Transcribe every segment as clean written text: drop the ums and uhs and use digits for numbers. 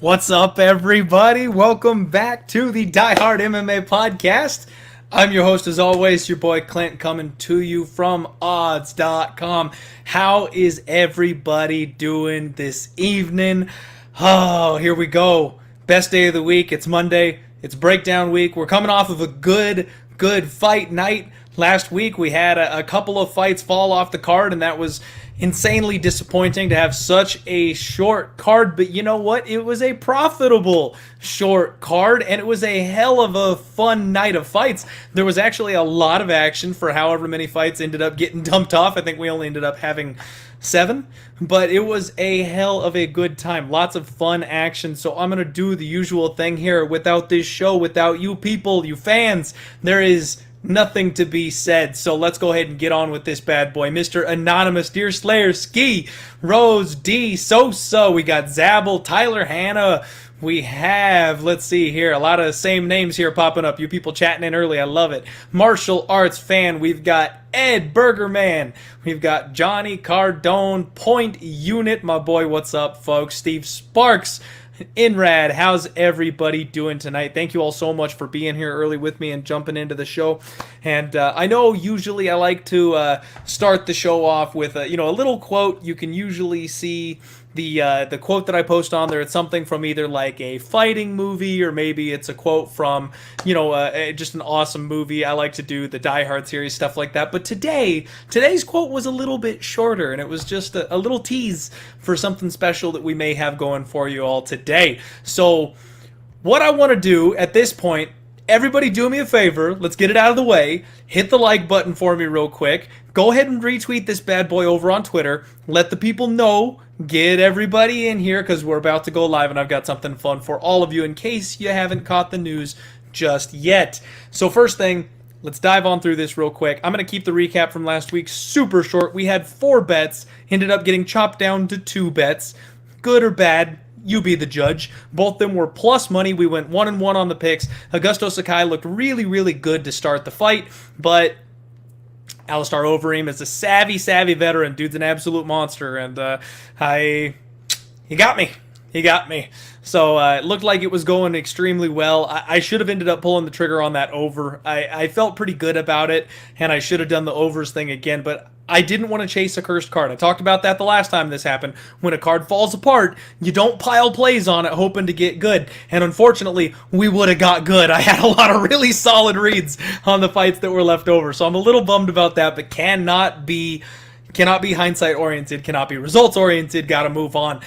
What's up, everybody? Welcome back to the Die Hard MMA Podcast. I'm your host, as always, your boy Clint, coming to you from odds.com. How is everybody doing this evening? Oh, here we go. Best day of the week. It's Monday. It's breakdown week. We're coming off of a good fight night. Last week, we had a couple of fights fall off the card, and that was insanely disappointing to have such a short card. But you know what? It was a profitable short card, and it was a hell of a fun night of fights. There was actually a lot of action for however many fights ended up getting dumped off. I think we only ended up having 7, but it was a hell of a good time. Lots of fun action. So I'm going to do the usual thing here. Without this show, without you people, you fans, there is nothing to be said. So let's go ahead and get on with this bad boy. Mr. Anonymous, Deer Slayer, Ski, Rose, D, Sosa. We got Zabel, Tyler Hanna. We have, let's see here, a lot of same names here popping up. You people chatting in early. I love it. Martial Arts Fan. We've got Ed Burgerman. We've got Johnny Cardone, Point Unit. My boy, what's up, folks? Steve Sparks. Inrad, how's everybody doing tonight? Thank you all so much for being here early with me and jumping into the show. And I know usually I like to start the show off with a little quote. You can usually see the quote that I post on there. It's something from either like a fighting movie or maybe it's a quote from just an awesome movie. I like to do the Die Hard series, stuff like that. But today's quote was a little bit shorter, and it was just a little tease for something special that we may have going for you all today. So what I want to do at this point, everybody do me a favor. Let's get it out of the way. Hit the like button for me real quick. Go ahead and retweet this bad boy over on Twitter. Let the people know. Get everybody in here because we're about to go live and I've got something fun for all of you in case you haven't caught the news just yet. So first thing, let's dive on through this real quick. I'm going to keep the recap from last week super short. We had 4 bets, ended up getting chopped down to 2 bets. Good or bad, you be the judge. Both of them were plus money. We went 1-1 on the picks. Augusto Sakai looked really good to start the fight, but Alistair Overeem is a savvy veteran. Dude's an absolute monster, and he got me. So it looked like it was going extremely well. I should have ended up pulling the trigger on that over. I felt pretty good about it, and I should have done the overs thing again, but I didn't want to chase a cursed card. I talked about that the last time this happened. When a card falls apart, you don't pile plays on it hoping to get good. And unfortunately, we would have got good. I had a lot of really solid reads on the fights that were left over. So I'm a little bummed about that, but cannot be hindsight oriented, cannot be results oriented, gotta move on.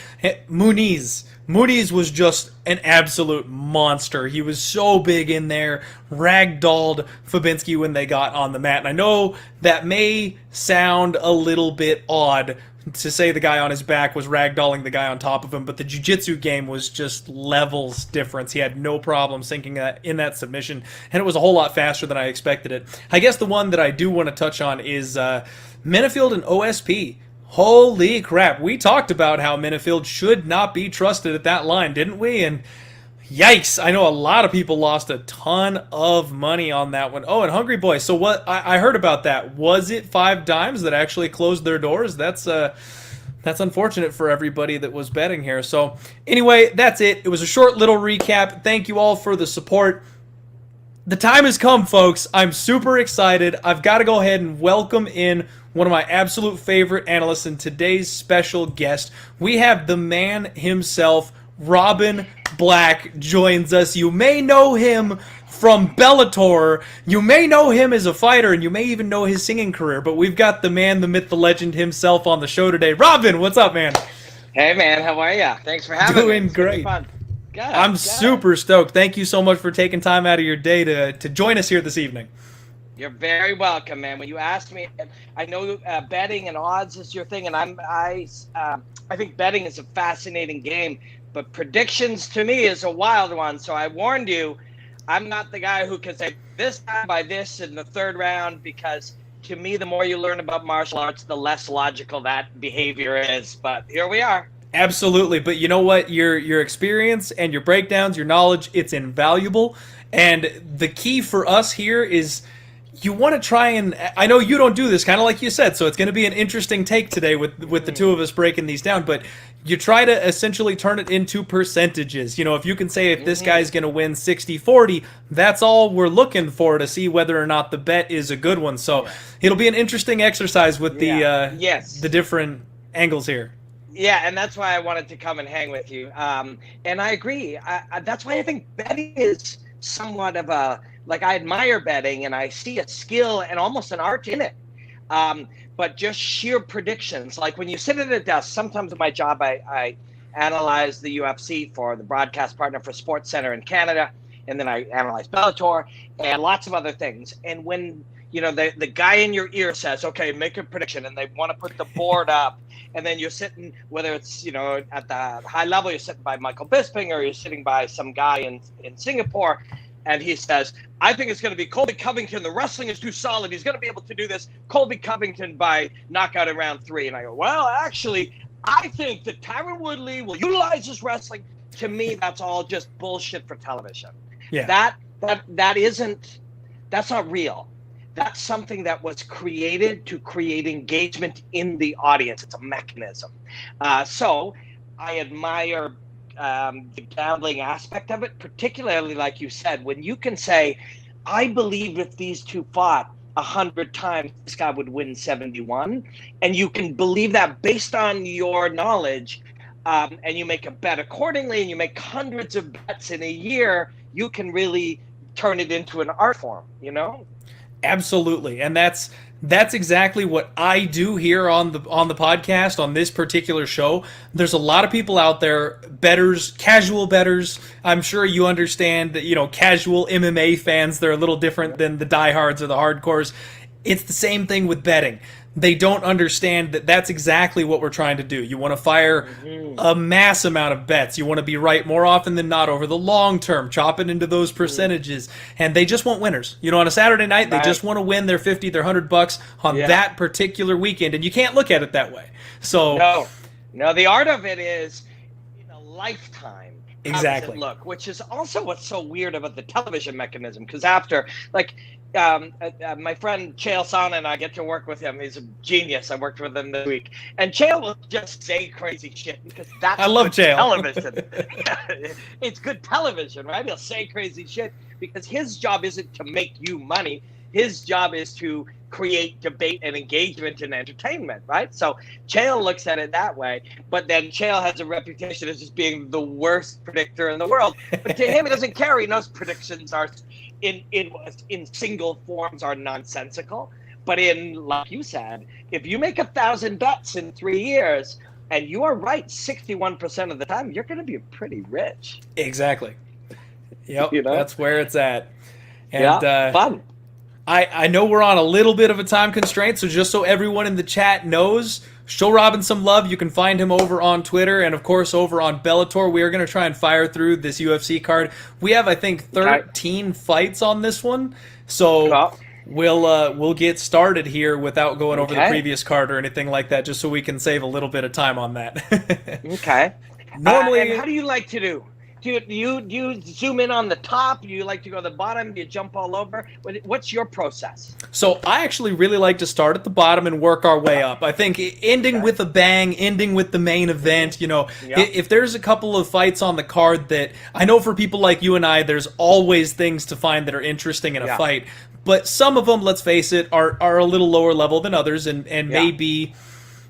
Muniz was just an absolute monster. He was so big in there, ragdolled Fabinski when they got on the mat. And I know that may sound a little bit odd to say the guy on his back was ragdolling the guy on top of him, but the Jiu-Jitsu game was just levels difference. He had no problem sinking that in that submission, and it was a whole lot faster than I expected it. I guess the one that I do want to touch on is Minifield and OSP. Holy crap, we talked about how Minifield should not be trusted at that line, didn't we? And yikes, I know a lot of people lost a ton of money on that one. Oh, and Hungry Boy, so what, I heard about that. Was it 5 dimes that actually closed their doors? That's unfortunate for everybody that was betting here. So anyway, that's it. It was a short little recap. Thank you all for the support. The time has come, folks. I'm super excited. I've got to go ahead and welcome in one of my absolute favorite analysts and today's special guest. We have the man himself, Robin Black, joins us. You may know him from Bellator. You may know him as a fighter, and you may even know his singing career. But we've got the man, the myth, the legend himself on the show today. Robin, what's up, man? Hey, man. How are you? Thanks for having me. Doing great. I'm super stoked. Thank you so much for taking time out of your day to join us here this evening. You're very welcome, man. When you asked me, I know betting and odds is your thing, and I think betting is a fascinating game, but predictions to me is a wild one. So I warned you, I'm not the guy who can say this time by this in the 3rd round, because to me, the more you learn about martial arts, the less logical that behavior is. But here we are. Absolutely, but you know what? Your experience and your breakdowns, your knowledge, it's invaluable. And the key for us here is you want to try and, I know you don't do this, kind of like you said, so it's going to be an interesting take today with the two of us breaking these down, but you try to essentially turn it into percentages. You know, if you can say if this guy's going to win 60-40, that's all we're looking for to see whether or not the bet is a good one. So it'll be an interesting exercise with the different angles here. Yeah, and that's why I wanted to come and hang with you. And I agree. That's why I think betting is somewhat of a, like, I admire betting and I see a skill and almost an art in it. But just sheer predictions, like when you sit at a desk, sometimes in my job, I analyze the UFC for the broadcast partner for Sports Center in Canada. And then I analyze Bellator and lots of other things. And when, you know, the guy in your ear says, okay, make a prediction, and they want to put the board up, and then you're sitting, whether it's, you know, at the high level, you're sitting by Michael Bisping or you're sitting by some guy in Singapore, and he says, I think it's going to be Colby Covington. The wrestling is too solid. He's going to be able to do this. Colby Covington by knockout in round 3. And I go, well, actually, I think that Tyron Woodley will utilize his wrestling. To me, that's all just bullshit for television. Yeah. That's not real. That's something that was created to create engagement in the audience. It's a mechanism. So I admire the gambling aspect of it, particularly like you said, when you can say, I believe if these two fought 100 times, this guy would win 71. And you can believe that based on your knowledge, and you make a bet accordingly, and you make hundreds of bets in a year, you can really turn it into an art form, you know? Absolutely. And that's exactly what I do here on the podcast, on this particular show. There's a lot of people out there, bettors, casual bettors. I'm sure you understand that, you know, casual MMA fans, they're a little different than the diehards or the hardcores. It's the same thing with betting. They don't understand that that's exactly what we're trying to do. You want to fire a mass amount of bets. You want to be right more often than not over the long term, chop it into those percentages. And they just want winners. You know, on a Saturday night, they just want to win their 50, their $100 on that particular weekend. And you can't look at it that way. So No, the art of it is in a lifetime. Exactly. Look, which is also what's so weird about the television mechanism. Because after, like, my friend Chael Sonnen and I get to work with him. He's a genius. I worked with him this week. And Chael will just say crazy shit because that's I love Chael. Television. It's good television, right? He'll say crazy shit because his job isn't to make you money. His job is to create debate and engagement and entertainment, right? So Chael looks at it that way, but then Chael has a reputation as just being the worst predictor in the world. But to him, it doesn't care. He knows predictions are in single forms are nonsensical. But in, like you said, if you make 1,000 bets in 3 years and you are right 61% of the time, you're going to be pretty rich. Exactly. Yep, you know? That's where it's at. And, fun. I know we're on a little bit of a time constraint, so just so everyone in the chat knows, show Robin some love. You can find him over on Twitter and, of course, over on Bellator. We are going to try and fire through this UFC card. We have, I think, 13 fights on this one, so we'll get started here without going over the previous card or anything like that, just so we can save a little bit of time on that. Okay. Normally, and how do you like to do? Do you zoom in on the top? Do you like to go to the bottom? Do you jump all over? What's your process? So I actually really like to start at the bottom and work our way up. I think ending with a bang, ending with the main event, you know, if there's a couple of fights on the card that I know for people like you and I, there's always things to find that are interesting in a fight. But some of them, let's face it, are a little lower level than others and may be,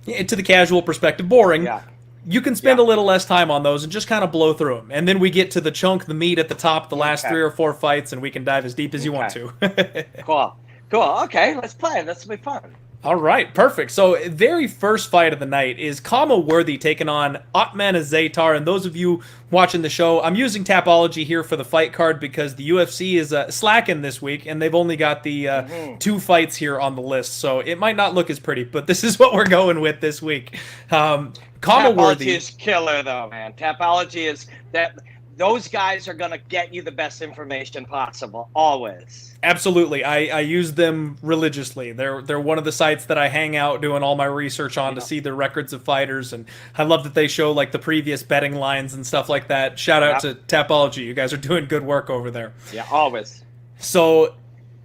to the casual perspective, boring. Yeah. You can spend a little less time on those and just kind of blow through them. And then we get to the chunk, the meat at the top, the last 3 or 4 fights, and we can dive as deep as you want to. Cool. Okay, let's play. This will be fun. All right, perfect. So, very first fight of the night is Khama Worthy taking on Ottman Azaitar. And those of you watching the show, I'm using Tapology here for the fight card because the UFC is slacking this week, and they've only got the 2 fights here on the list. So, it might not look as pretty, but this is what we're going with this week. Khama Worthy is killer, though, man. Tapology is that. Those guys are going to get you the best information possible, always. Absolutely. I use them religiously. They're one of the sites that I hang out doing all my research on to see the records of fighters, and I love that they show like the previous betting lines and stuff like that. Shout out to Tapology. You guys are doing good work over there. Yeah, always. So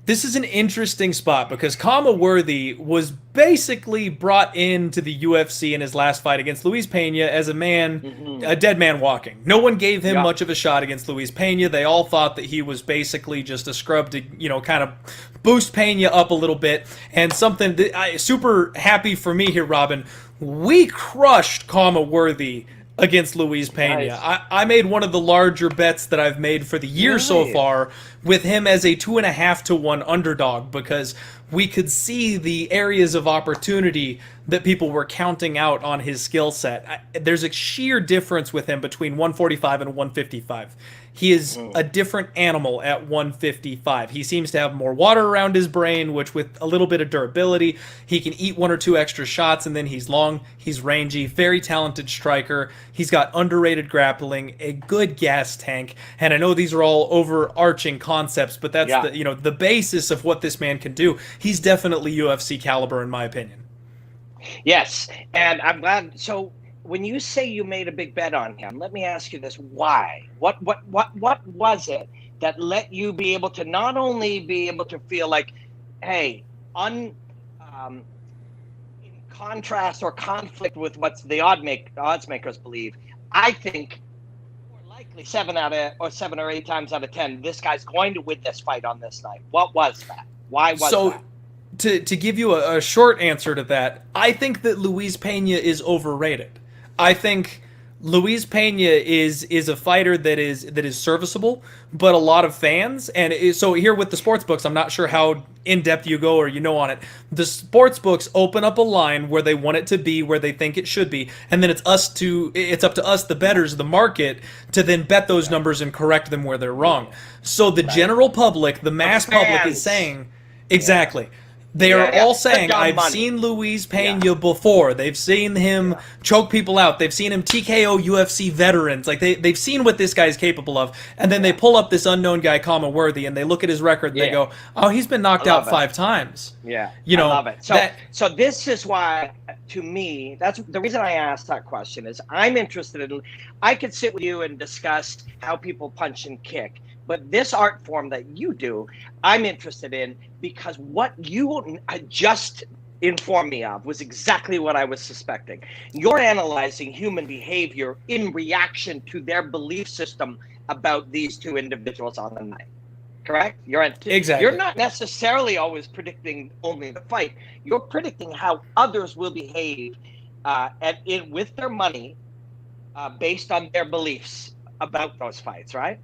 This is an interesting spot because Khama Worthy was basically brought into the UFC in his last fight against Luis Pena as a man, a dead man walking. No one gave him much of a shot against Luis Pena. They all thought that he was basically just a scrub to, kind of boost Pena up a little bit. And something that super happy for me here, Robin, we crushed Khama Worthy against Luis Pena. Nice. I made one of the larger bets that I've made for the year so far with him as a 2.5 to 1 underdog because we could see the areas of opportunity that people were counting out on his skill set. There's a sheer difference with him between 145 and 155. He is a different animal at 155. He seems to have more water around his brain, which with a little bit of durability, he can eat 1 or 2 extra shots, and then he's long, he's rangy, very talented striker. He's got underrated grappling, a good gas tank, and I know these are all overarching concepts, but that's the basis of what this man can do. He's definitely UFC caliber, in my opinion. Yes, and I'm glad. So when you say you made a big bet on him, let me ask you this: why? What was it that let you be able to not only be able to feel like, hey, in contrast or conflict with what the odds makers believe, I think more likely 7 or 8 times out of 10, this guy's going to win this fight on this night. What was that? Why was that? To give you a short answer to that, I think that Luis Pena is overrated. I think Luis Pena is a fighter that is serviceable, but a lot of fans, so here with the sports books, I'm not sure how in depth you go or on it. The sports books open up a line where they want it to be, where they think it should be, and then it's up to us, the bettors, the market, to then bet those numbers and correct them where they're wrong. So the general public, the mass public, is saying exactly. They are all saying, I've seen Luis Pena before. They've seen him choke people out. They've seen him TKO UFC veterans. Like they've seen what this guy's capable of. And then they pull up this unknown guy, Khama Worthy, and they look at his record and they go, oh, he's been knocked out 5 times. Yeah, I love it. So this is why, to me, that's the reason I asked that question is I'm interested in, I could sit with you and discuss how people punch and kick. But this art form that you do, I'm interested in because what you just informed me of was exactly what I was suspecting. You're analyzing human behavior in reaction to their belief system about these 2 individuals on the night. Correct? Exactly. You're not necessarily always predicting only the fight. You're predicting how others will behave with their money based on their beliefs about those fights, right?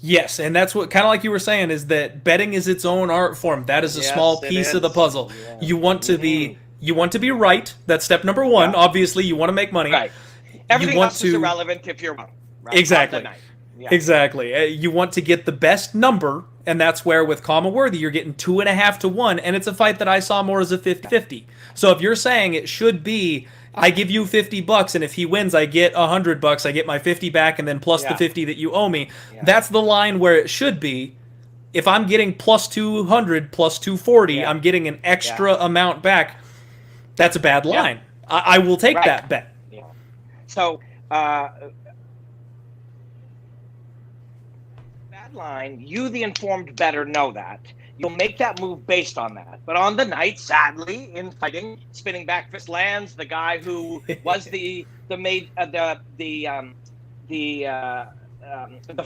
Yes, and that's what, kind of like you were saying, is that betting is its own art form. That is a small piece of the puzzle. Yeah. You want to be right. That's step number 1. Yeah. Obviously, you want to make money. Right. Everything else is irrelevant if you're wrong. Right? Exactly. Yeah. Exactly. You want to get the best number, and that's where with Khama Worthy, you're getting 2.5 to 1, and it's a fight that I saw more as a 50-50. So if you're saying it should be, I give you $50, and if he wins, I get $100. I get my 50 back, and then plus the 50 that you owe me. Yeah. That's the line where it should be. If I'm getting plus 200, plus 240, I'm getting an extra amount back. That's a bad line. I will take that bet. Yeah. So, bad line. You, the informed bettor, know that. You'll make that move based on that. But on the night, sadly, in fighting, spinning back fist lands, the guy who was the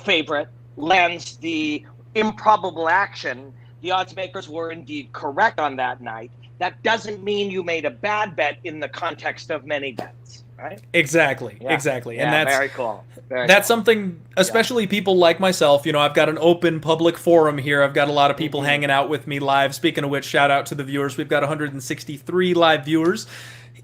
favorite lands the improbable action. The odds makers were indeed correct on that night. That doesn't mean you made a bad bet in the context of many bets, right? Exactly. And that's very cool. That's something, especially people like myself, I've got an open public forum here. I've got a lot of people hanging out with me live. Speaking of which, shout out to the viewers. We've got 163 live viewers.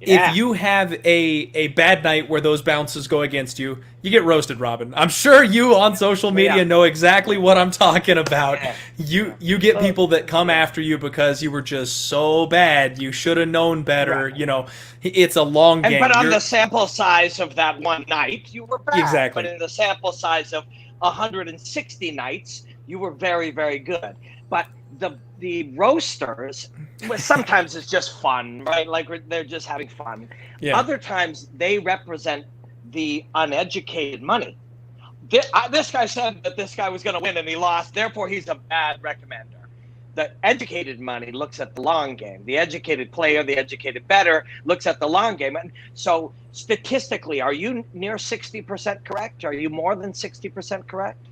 Yeah. If you have a bad night where those bounces go against you, you get roasted, Robin. I'm sure you on social media know exactly what I'm talking about. Yeah. You get people that come after you because you were just so bad. You should have known better. Right. It's a long game. But on the sample size of that one night, you were bad. Exactly. But in the sample size of 160 nights, you were very, very good. But the roasters, sometimes it's just fun, right? Like they're just having fun. Yeah. Other times they represent the uneducated money. This guy said that this guy was going to win and he lost, therefore he's a bad recommender. the educated money looks at the long game. The educated player, the educated bettor looks at the long game. And so statistically, are you near 60% correct? Are you more than 60% correct?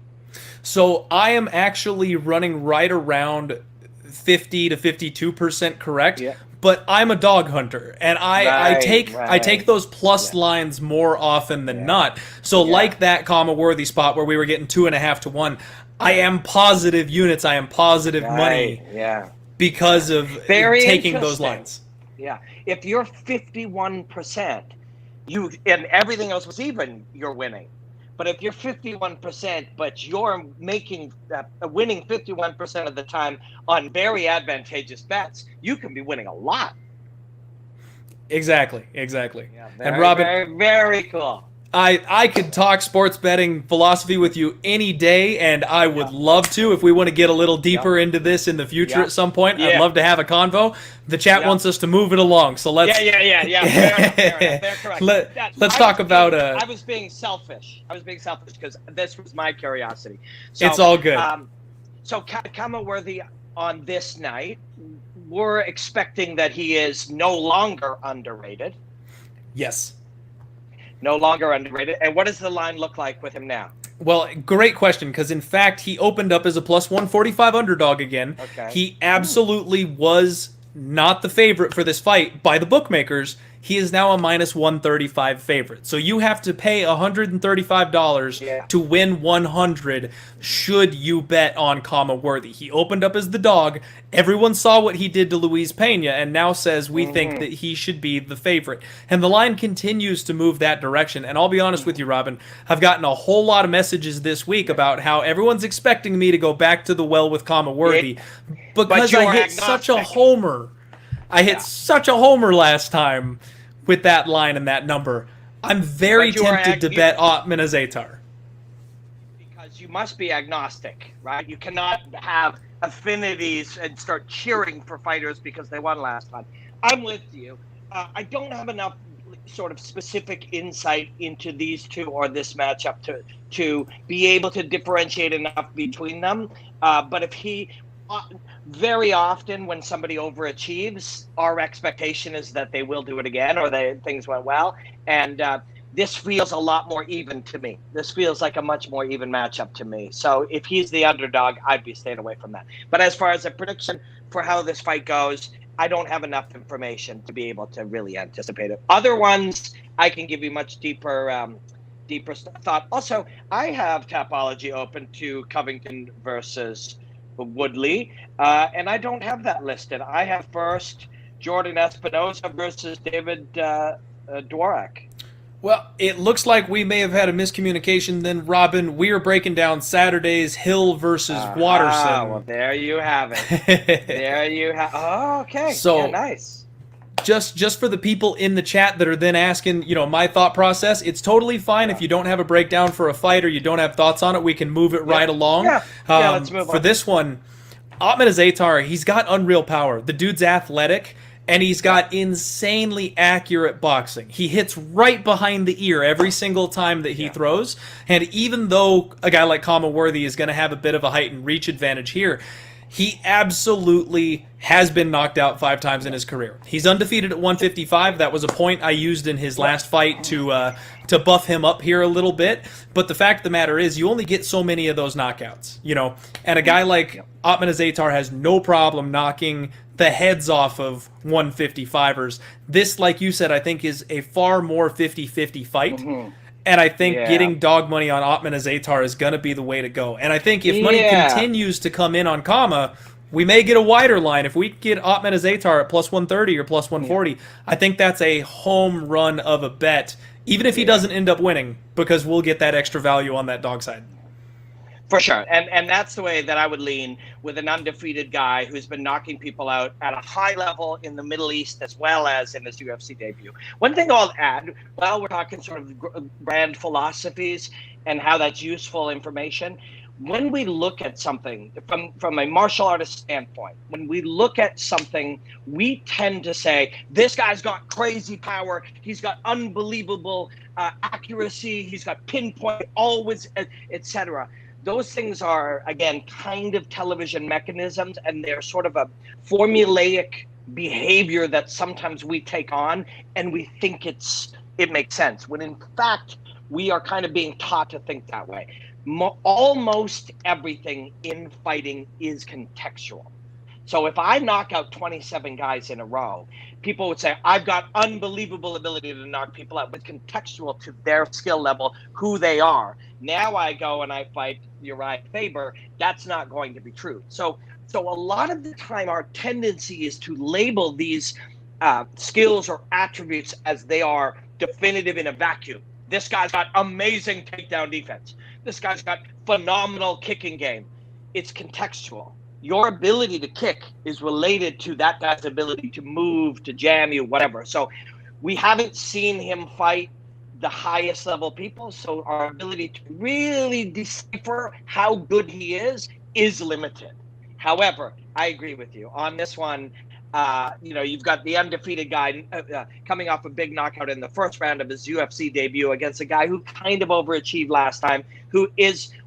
So I am actually running right around 50 to 52% correct. Yeah. But I'm a dog hunter, and I take those plus lines more often than not. So like that Khama worthy spot where we were getting 2.5 to 1, I am positive units. I am positive money. Because of taking those lines. Yeah. If you're 51%, and everything else was even, you're winning. But if you're 51%, but you're making winning 51% of the time on very advantageous bets, you can be winning a lot. Exactly. Yeah, And Robin, very, very cool. I could talk sports betting philosophy with you any day, and I would love to. If we want to get a little deeper into this in the future at some point, I'd love to have a convo. The chat wants us to move it along, so let's. Fair enough. They're correct. Let's talk about. I was being selfish. Because this was my curiosity. So, it's all good. So Khama worthy on this night, we're expecting that he is no longer underrated. Yes. No longer underrated. And what does the line look like with him now? Well, great question, because in fact, he opened up as a plus 145 underdog again. Okay. He absolutely was not the favorite for this fight by the bookmakers. He is now a minus 135 favorite. So you have to pay $135 to win 100 should you bet on Khama worthy. He opened up as the dog. Everyone saw what he did to Luis Pena and now says we think that he should be the favorite. And the line continues to move that direction. And I'll be honest with you, Robin, I've gotten a whole lot of messages this week about how everyone's expecting me to go back to the well with Khama worthy because I hit such a homer. I hit such a homer last time with that line and that number. I'm very tempted to bet Ottman Azaitar. Because you must be agnostic, right? You cannot have affinities and start cheering for fighters because they won last time. I'm with you. I don't have enough sort of specific insight into these two or this matchup to be able to differentiate enough between them. But if he... very often when somebody overachieves, our expectation is that they will do it again or things went well. And this feels a lot more even to me. This feels like a much more even matchup to me. So if he's the underdog, I'd be staying away from that. But as far as a prediction for how this fight goes, I don't have enough information to be able to really anticipate it. Other ones, I can give you much deeper thought. Also, I have Tapology open to Covington versus Woodley, and I don't have that listed. I have first Jordan Espinosa versus David Dworak. Well, it looks like we may have had a miscommunication then, Robin. We are breaking down Saturday's Hill versus Waterson. Well, there you have it. Oh, okay. So, nice. Just for the people in the chat that are then asking, my thought process, it's totally fine if you don't have a breakdown for a fight or you don't have thoughts on it. We can move it right along. Let's move on. For this one, Ottman Azaitar, he's got unreal power. The dude's athletic, and he's got insanely accurate boxing. He hits right behind the ear every single time that he throws. And even though a guy like Khama worthy is going to have a bit of a height and reach advantage here, he absolutely has been knocked out 5 times in his career. He's undefeated at 155. That was a point I used in his last fight to buff him up here a little bit. But the fact of the matter is, you only get so many of those knockouts, And a guy like Ottman Azaitar has no problem knocking the heads off of 155ers. This, like you said, I think is a far more 50-50 fight. Mm-hmm. And I think getting dog money on Ottman Azaitar is going to be the way to go. And I think if money continues to come in on Khama, we may get a wider line. If we get Ottman Azaitar at plus 130 or plus 140, I think that's a home run of a bet, even if he doesn't end up winning, because we'll get that extra value on that dog side. For sure. And that's the way that I would lean with an undefeated guy who's been knocking people out at a high level in the Middle East as well as in his UFC debut. One thing I'll add, while we're talking sort of brand philosophies and how that's useful information, when we look at something from a martial artist standpoint, when we look at something, we tend to say, this guy's got crazy power, he's got unbelievable accuracy, he's got pinpoint, always, etc. those things are, again, kind of television mechanisms, and they're sort of a formulaic behavior that sometimes we take on and we think it makes sense, when in fact we are kind of being taught to think that way. Almost everything in fighting is contextual. So if I knock out 27 guys in a row, people would say, I've got unbelievable ability to knock people out, but contextual to their skill level, who they are. Now I go and I fight Uriah Faber. That's not going to be true. So a lot of the time, our tendency is to label these skills or attributes as they are definitive in a vacuum. This guy's got amazing takedown defense. This guy's got phenomenal kicking game. It's contextual. Your ability to kick is related to that guy's ability to move, to jam you, whatever. So we haven't seen him fight the highest level people. So our ability to really decipher how good he is limited. However, I agree with you on this one. You've got the undefeated guy coming off a big knockout in the first round of his UFC debut against a guy who kind of overachieved last time, who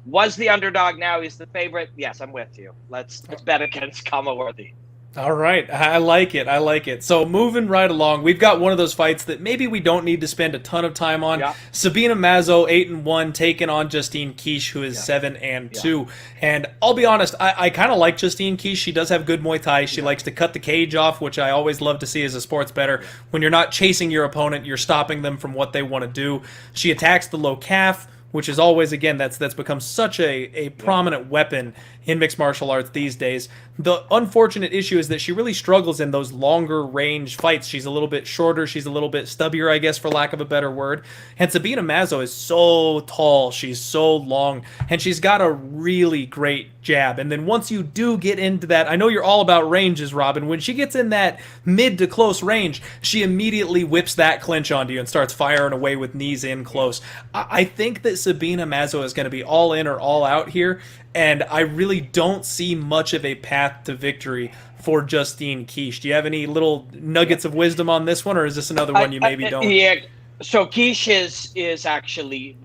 was the underdog. Now he's the favorite. Yes, I'm with you. Let's bet against Khama worthy. All right. I like it. So moving right along, we've got one of those fights that maybe we don't need to spend a ton of time on. Yeah. Sabina Mazo, 8-1, taking on Justine Kish, who is 7-2. And I'll be honest, I kind of like Justine Kish. She does have good Muay Thai. She likes to cut the cage off, which I always love to see as a sports bettor. When you're not chasing your opponent, you're stopping them from what they want to do. She attacks the low calf, which is always, again, that's become such a prominent weapon in mixed martial arts these days. The unfortunate issue is that she really struggles in those longer range fights. She's a little bit shorter. She's a little bit stubbier, I guess, for lack of a better word. And Sabina Mazo is so tall. She's so long. And she's got a really great jab. And then once you do get into that, I know you're all about ranges, Robin. When she gets in that mid to close range, she immediately whips that clinch onto you and starts firing away with knees in close. I think that Sabina Mazo is going to be all in or all out here. And I really don't see much of a path to victory for Justine Kish. Do you have any little nuggets of wisdom on this one, or is this another one you maybe don't? Yeah. So Kish is actually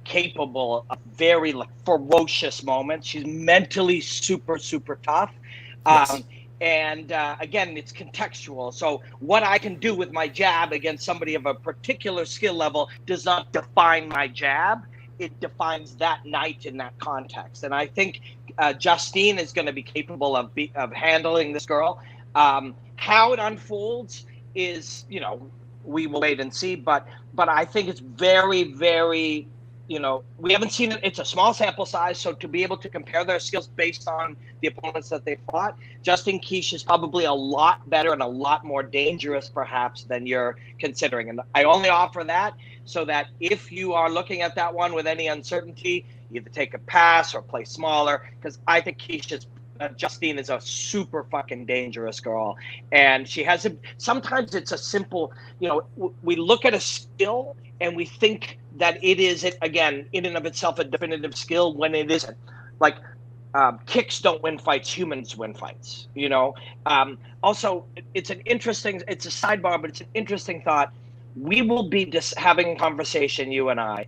capable of very ferocious moments. She's mentally super, super tough. Yes. And again, it's contextual. So what I can do with my jab against somebody of a particular skill level does not define my jab. It defines that night in that context. And I think Justine is going to be capable of handling this girl. How it unfolds is, we will wait and see. But I think it's very, very, we haven't seen it. It's a small sample size. So to be able to compare their skills based on the opponents that they fought, Justine Kish is probably a lot better and a lot more dangerous, perhaps, than you're considering. And I only offer that so that if you are looking at that one with any uncertainty, either take a pass or play smaller, because I think Justine is a super fucking dangerous girl. And she has sometimes it's a simple, we look at a skill and we think that it is, again, in and of itself, a definitive skill when it isn't. Kicks don't win fights, humans win fights, Also, it's a sidebar, but it's an interesting thought. We will be just having a conversation, you and I,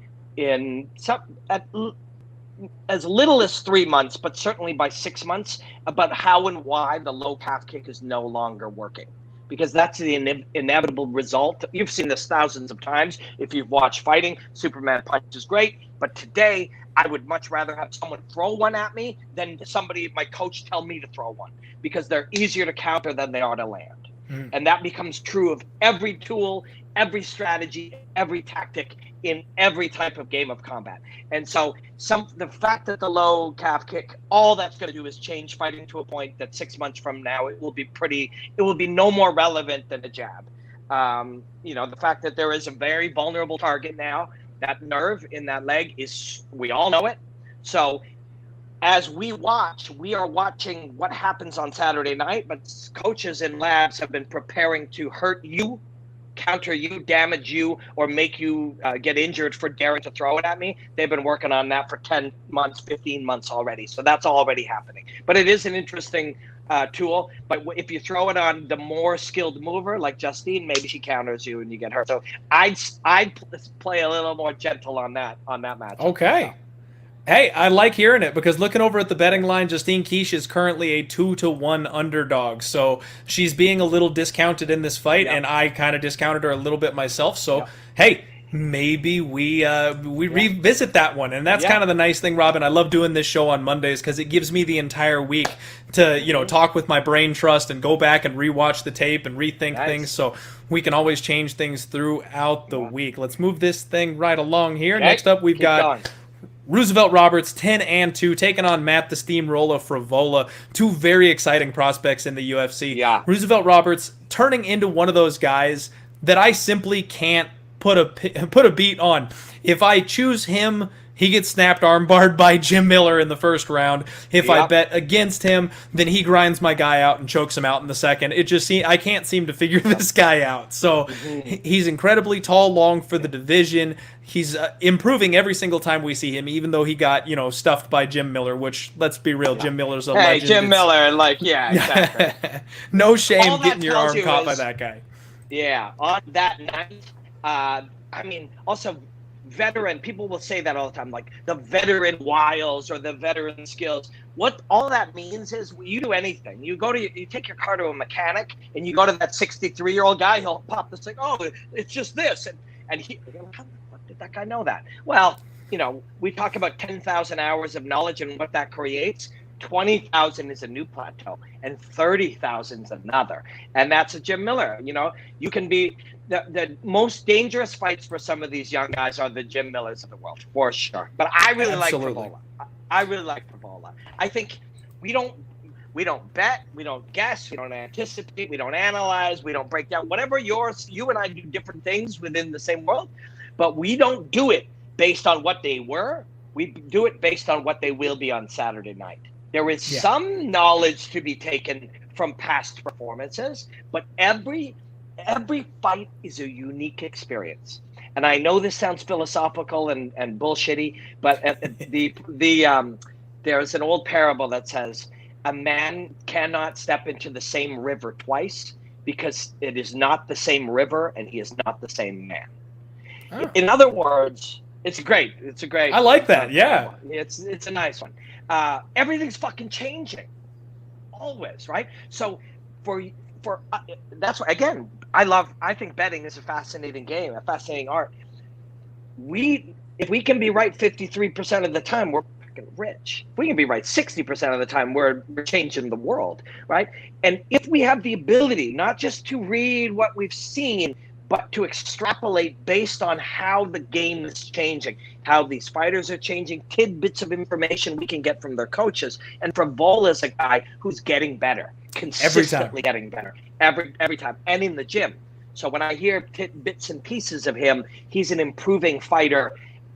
as little as 3 months, but certainly by 6 months, about how and why the low calf kick is no longer working. Because that's the inevitable result. You've seen this thousands of times. If you've watched fighting, Superman punch is great. But today, I would much rather have someone throw one at me than my coach tell me to throw one. Because they're easier to counter than they are to land. Mm. And that becomes true of every tool, every strategy, every tactic in every type of game of combat. And so the fact that the low calf kick, all that's going to do is change fighting to a point that 6 months from now, it will be no more relevant than a jab. The fact that there is a very vulnerable target now, that nerve in that leg we all know it. So as we are watching what happens on Saturday night, but coaches in labs have been preparing to hurt you, counter you, damage you, or make you get injured for daring to throw it at me. They've been working on that for 10 months, 15 months already. So that's already happening. But it is an interesting tool. But if you throw it on the more skilled mover like Justine, maybe she counters you and you get hurt. So I'd play a little more gentle on that match. Okay. Hey, I like hearing it because looking over at the betting line, Justine Kish is currently a 2-1 underdog. So she's being a little discounted in this fight, Yep. and I kind of discounted her a little bit myself. So, Yep. hey, maybe we revisit that one. And that's Yeah. kind of the nice thing, Robin. I love doing this show on Mondays because it gives me the entire week to, talk with my brain trust and go back and rewatch the tape and rethink Nice. things. So we can always change things throughout the week. Let's move this thing right along here. Okay. Next up, we've Keep got going. Roosevelt Roberts, 10-2, taking on Matt the Steamroller Frivola. Two very exciting prospects in the UFC. Yeah. Roosevelt Roberts turning into one of those guys that I simply can't put a beat on. If I choose him, he gets snapped armbarred by Jim Miller in the first round. If I bet against him, then he grinds my guy out and chokes him out in the second. I can't seem to figure this guy out. So he's incredibly tall, long for the division. He's improving every single time we see him, even though he got, stuffed by Jim Miller, which, let's be real, Jim Miller's a legend. Jim Miller, exactly. No shame All that getting your arm tells you caught by is- that guy. Yeah, on that night, also veteran, people will say that all the time, like the veteran wiles or the veteran skills. What all that means is you do anything. You take your car to a mechanic and you go to that 63-year-old guy, he'll pop this like, oh, it's just this. And how the fuck did that guy know that? Well, we talk about 10,000 hours of knowledge and what that creates. 20,000 is a new plateau and 30,000 is another. And that's a Jim Miller. You can be the most dangerous fights for some of these young guys are the Jim Millers of the world, for sure. But I really Absolutely. like Frivola. I really like Frivola. I think we don't bet, we don't guess, we don't anticipate, we don't analyze, we don't break down. Whatever you and I do different things within the same world, but we don't do it based on what they were. We do it based on what they will be on Saturday night. There is some knowledge to be taken from past performances, but every fight is a unique experience. And I know this sounds philosophical and bullshitty, but there's an old parable that says a man cannot step into the same river twice because it is not the same river and he is not the same man. Oh. In other words, it's great. I like that. Yeah. It's a nice one. Everything's fucking changing, always, right? So for that's why, again, I think betting is a fascinating game, a fascinating art. If we can be right 53% of the time, we're fucking rich. If we can be right 60% of the time, we're changing the world, right? And if we have the ability not just to read what we've seen, but to extrapolate based on how the game is changing, how these fighters are changing, tidbits of information we can get from their coaches. And Frivola is a guy who's getting better, consistently getting better every time, and in the gym. So when I hear bits and pieces of him, he's an improving fighter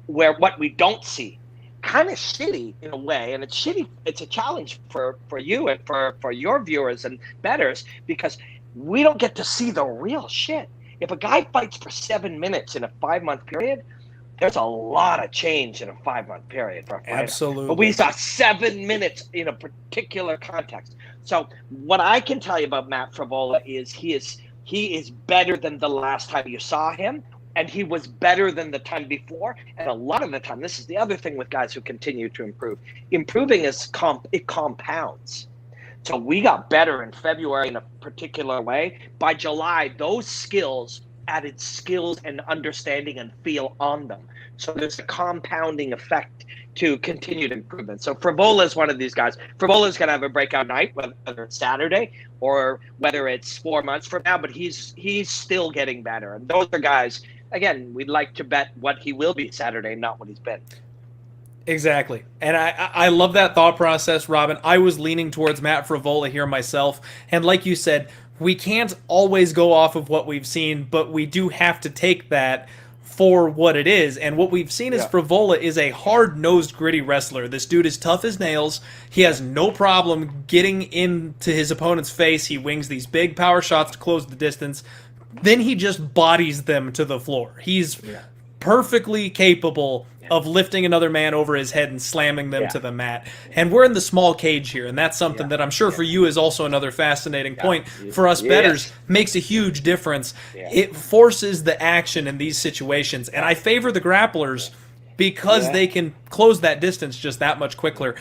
where what we don't see, kind of shitty in a way, and it's shitty. It's a challenge for you and for your viewers and bettors because we don't get to see the real shit. If a guy fights for 7 minutes in a 5-month period, there's a lot of change in a 5-month period for a fighter. Absolutely. But we saw 7 minutes in a particular context. So what I can tell you about Matt Frivola is he is better than the last time you saw him, and he was better than the time before. And a lot of the time, this is the other thing with guys who continue to improve. Improving is it compounds. So we got better in February in a particular way. By July, those skills added skills and understanding and feel on them. So there's a compounding effect to continued improvement. So Frivola is one of these guys. Frivola is going to have a breakout night, whether it's Saturday or whether it's 4 months from now, but he's still getting better. And those are guys, again, we'd like to bet what he will be Saturday, not what he's been. Exactly. And I love that thought process, Robin. I was leaning towards Matt Frivola here myself. And like you said, we can't always go off of what we've seen, but we do have to take that for what it is. And what we've seen is Frivola is a hard-nosed, gritty wrestler. This dude is tough as nails. He has no problem getting into his opponent's face. He wings these big power shots to close the distance. Then he just bodies them to the floor. He's perfectly capable of lifting another man over his head and slamming them to the mat. And we're in the small cage here, and that's something that I'm sure for you is also another fascinating point. For us bettors, makes a huge difference. It forces the action in these situations, and I favor the grapplers because they can close that distance just that much quicker.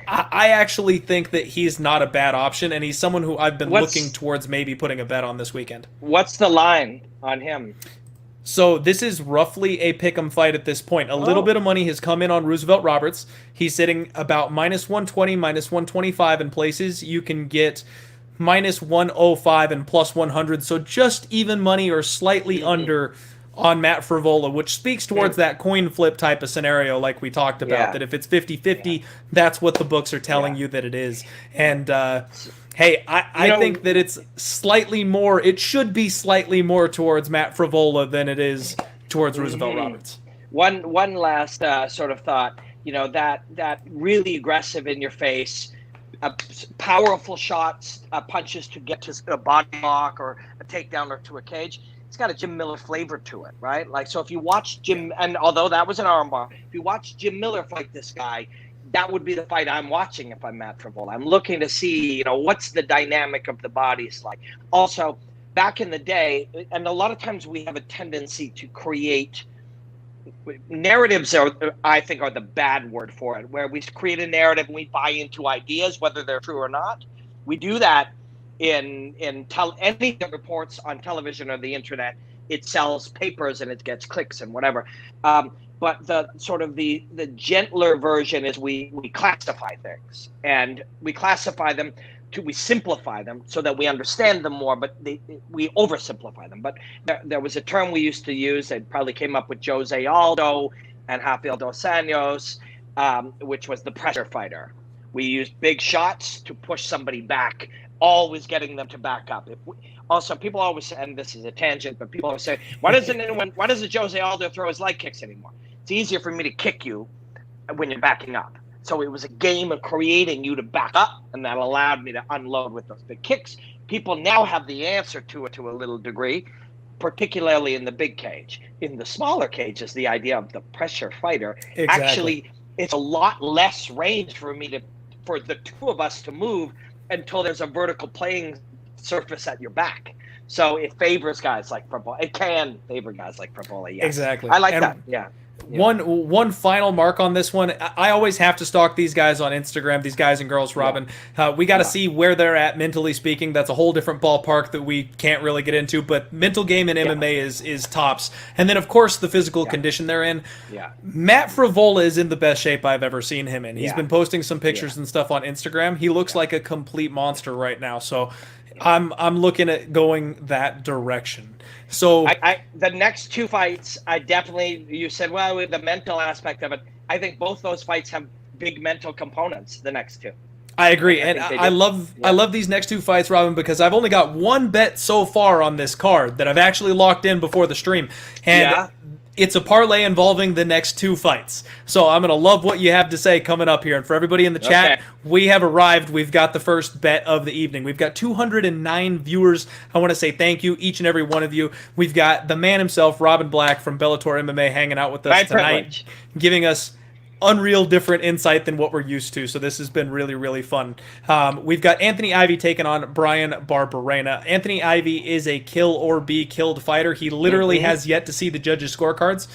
I actually think that he's not a bad option, and he's someone who I've been looking towards maybe putting a bet on this weekend. What's the line on him? So this is roughly a pick'em fight at this point. A little bit of money has come in on Roosevelt Roberts. He's sitting about minus 120, minus 125 in places. You can get minus 105 and plus 100, so just even money or slightly under on Matt Frivola, which speaks towards that coin flip type of scenario like we talked about, that if it's 50-50, that's what the books are telling you that it is. And hey, I think that it's slightly more, it should be slightly more towards Matt Frivola than it is towards Roosevelt Roberts. One last sort of thought, that really aggressive in your face, powerful shots, punches to get to a body lock or a takedown or to a cage. It's got a Jim Miller flavor to it, right? Like, so if you watch Jim, and although that was an armbar, if you watch Jim Miller fight this guy, that would be the fight I'm watching if I'm Matt Frivola. I'm looking to see, what's the dynamic of the bodies like. Also, back in the day, and a lot of times we have a tendency to create narratives I think are the bad word for it, where we create a narrative and we buy into ideas, whether they're true or not. We do that in anything that reports on television or the internet. It sells papers and it gets clicks and whatever. But the sort of the gentler version is we classify things, and we classify them we simplify them so that we understand them more, but we oversimplify them. But there was a term we used to use that probably came up with Jose Aldo and Rafael dos Anjos, which was the pressure fighter. We used big shots to push somebody back, always getting them to back up. Also, people always say, and this is a tangent, but people always say, why doesn't Jose Aldo throw his leg kicks anymore? It's easier for me to kick you when you're backing up. So it was a game of creating you to back up, and that allowed me to unload with those big kicks. People now have the answer to it to a little degree, particularly in the big cage. In the smaller cages, the idea of the pressure fighter, actually, it's a lot less range for the two of us to move until there's a vertical playing surface at your back. So it favors guys like Frivola. It can favor guys like Frivola, yes. Exactly. I like that, yeah. One final mark on this one. I always have to stalk these guys on Instagram, these guys and girls, Robin. We got to see where they're at mentally speaking. That's a whole different ballpark that we can't really get into, but mental game in MMA is tops. And then, of course, the physical condition they're in. Matt Frivola is in the best shape I've ever seen him in. He's been posting some pictures and stuff on Instagram. He looks like a complete monster right now. So I'm looking at going that direction. So the next two fights, you said, well, with the mental aspect of it, I think both those fights have big mental components, the next two. I agree, and I love these next two fights, Robin, because I've only got one bet so far on this card that I've actually locked in before the stream, and it's a parlay involving the next two fights. So I'm going to love what you have to say coming up here. And for everybody in the chat, we have arrived. We've got the first bet of the evening. We've got 209 viewers. I want to say thank you, each and every one of you. We've got the man himself, Robin Black from Bellator MMA, hanging out with us tonight, giving us unreal different insight than what we're used to. So this has been really, really fun. We've got Anthony Ivy taking on Brian Barberena. Anthony Ivy is a kill or be killed fighter. He literally has yet to see the judges' scorecards.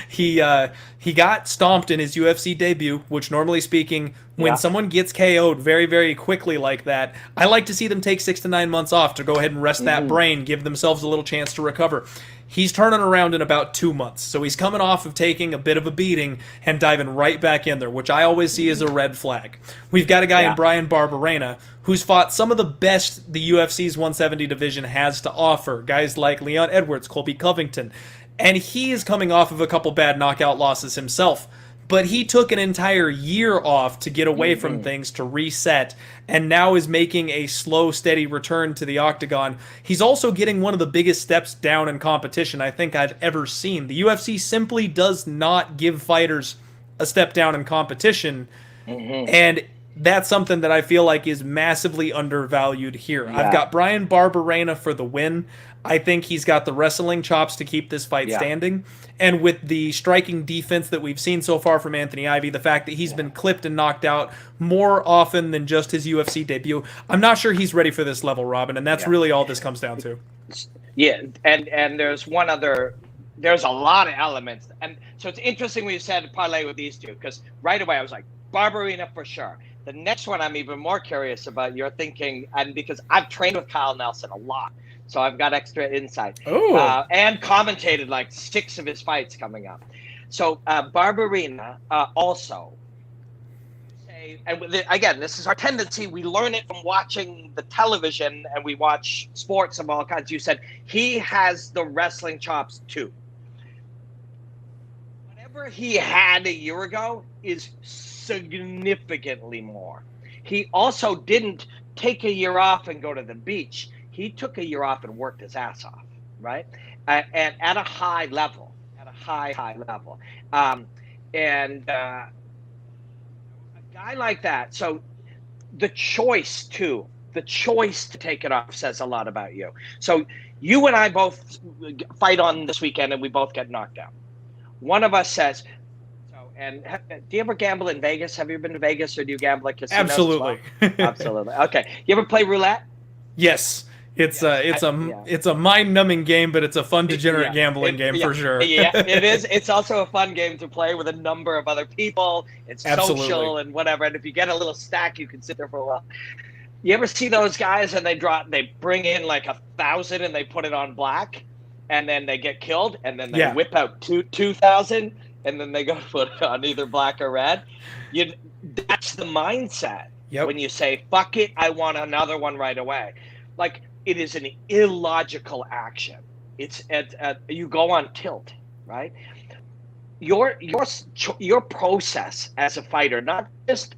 He got stomped in his UFC debut, which normally speaking, when someone gets KO'd very, very quickly like that, I like to see them take 6 to 9 months off to go ahead and rest that brain, give themselves a little chance to recover. He's turning around in about 2 months. So he's coming off of taking a bit of a beating and diving right back in there, which I always see as a red flag. We've got a guy in Brian Barberena who's fought some of the best the UFC's 170 division has to offer. Guys like Leon Edwards, Colby Covington. And he is coming off of a couple bad knockout losses himself. But he took an entire year off to get away from things, to reset, and now is making a slow, steady return to the octagon. He's also getting one of the biggest steps down in competition I think I've ever seen. The UFC simply does not give fighters a step down in competition, and that's something that I feel like is massively undervalued here. I've got Brian Barberena for the win. I think he's got the wrestling chops to keep this fight standing. And with the striking defense that we've seen so far from Anthony Ivy, the fact that he's been clipped and knocked out more often than just his UFC debut, I'm not sure he's ready for this level, Robin, and that's really all this comes down to. Yeah, and there's one other there's a lot of elements. And so it's interesting when you said parlay with these two, because right away I was like, Barberena for sure. The next one I'm even more curious about your thinking, and because I've trained with Kyle Nelson a lot, so I've got extra insight. And commentated like 6 of his fights coming up. So Barberena also, and again, this is our tendency. We learn it from watching the television, and we watch sports of all kinds. You said he has the wrestling chops too. Whatever he had a year ago is significantly more. He also didn't take a year off and go to the beach. He took a year off and worked his ass off, right? And at a high level, high level. A guy like that. So the choice to take it off says a lot about you. So you and I both fight on this weekend and we both get knocked out. One of us says, and do you ever gamble in Vegas? Have you ever been to Vegas, or do you gamble at casinos? Absolutely. Well? Absolutely. Okay. You ever play roulette? Yes. It's a mind-numbing game, but it's a fun degenerate gambling game for sure. Yeah, it is. It's also a fun game to play with a number of other people. It's social and whatever. And if you get a little stack, you can sit there for a while. You ever see those guys and they bring in like 1,000 and they put it on black, and then they get killed, and then they whip out 2,000, and then they go put it on either black or red? That's the mindset. Yep. When you say, fuck it, I want another one right away. Like, it is an illogical action. It's you go on tilt, right? Your process as a fighter, not just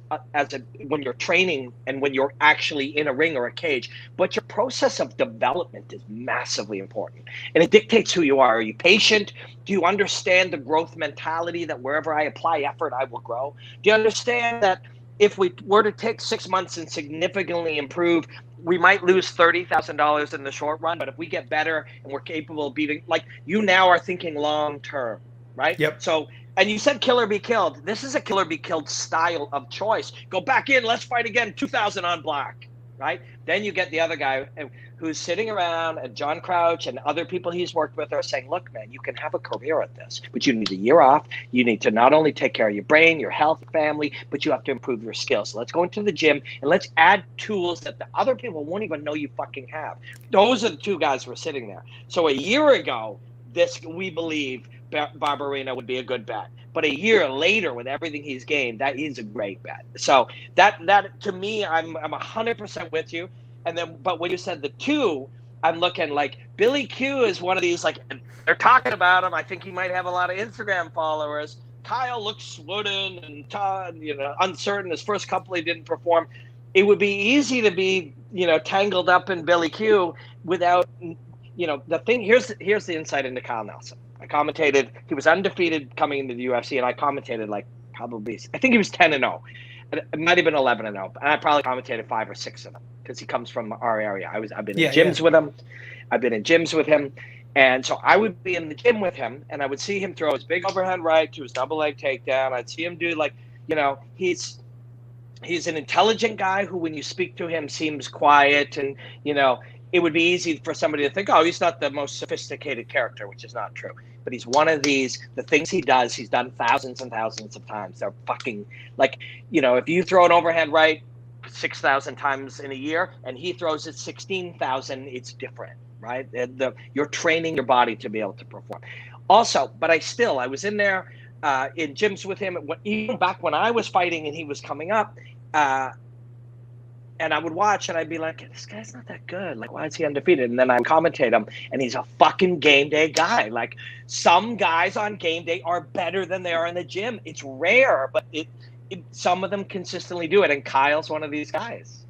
when you're training and when you're actually in a ring or a cage, but your process of development is massively important, and it dictates who you are. Are you patient? Do you understand the growth mentality that wherever I apply effort, I will grow? Do you understand that if we were to take 6 months and significantly improve, we might lose $30,000 in the short run, but if we get better and we're capable of beating, like, you now are thinking long term, right? Yep. So, and you said kill or be killed. This is a kill or be killed style of choice. Go back in, let's fight again, 2,000 on black, right? Then you get the other guy who's sitting around, and John Crouch and other people he's worked with are saying, look, man, you can have a career at this, but you need a year off. You need to not only take care of your brain, your health, family, but you have to improve your skills. So let's go into the gym and let's add tools that the other people won't even know you fucking have. Those are the two guys who are sitting there. So a year ago, we believe Barberena would be a good bet. But a year later, with everything he's gained, that is a great bet. So that to me, I'm 100% with you. And then, but when you said the two, I'm looking like Billy Q is one of these, like, they're talking about him. I think he might have a lot of Instagram followers. Kyle looks wooden and uncertain. His first couple he didn't perform. It would be easy to be, tangled up in Billy Q without, the thing. Here's the insight into Kyle Nelson. I commentated. He was undefeated coming into the UFC, and I commentated I think he was 10-0. It might have been 11-0, and I probably commentated 5 or 6 of them because he comes from our area. I've been in gyms with him. I've been in gyms with him, and so I would be in the gym with him, and I would see him throw his big overhand right to his double leg takedown. I'd see him do he's an intelligent guy who, when you speak to him, seems quiet, and it would be easy for somebody to think, oh, he's not the most sophisticated character, which is not true. But he's one of these, the things he does, he's done thousands and thousands of times. They're fucking, if you throw an overhand right 6,000 times in a year and he throws it 16,000, it's different, right? You're training your body to be able to perform. Also, but I was in there in gyms with him, even back when I was fighting and he was coming up, and I would watch and I'd be like, this guy's not that good. Like, why is he undefeated? And then I would commentate him, and he's a fucking game day guy. Like, some guys on game day are better than they are in the gym. It's rare, but some of them consistently do it. And Kyle's one of these guys.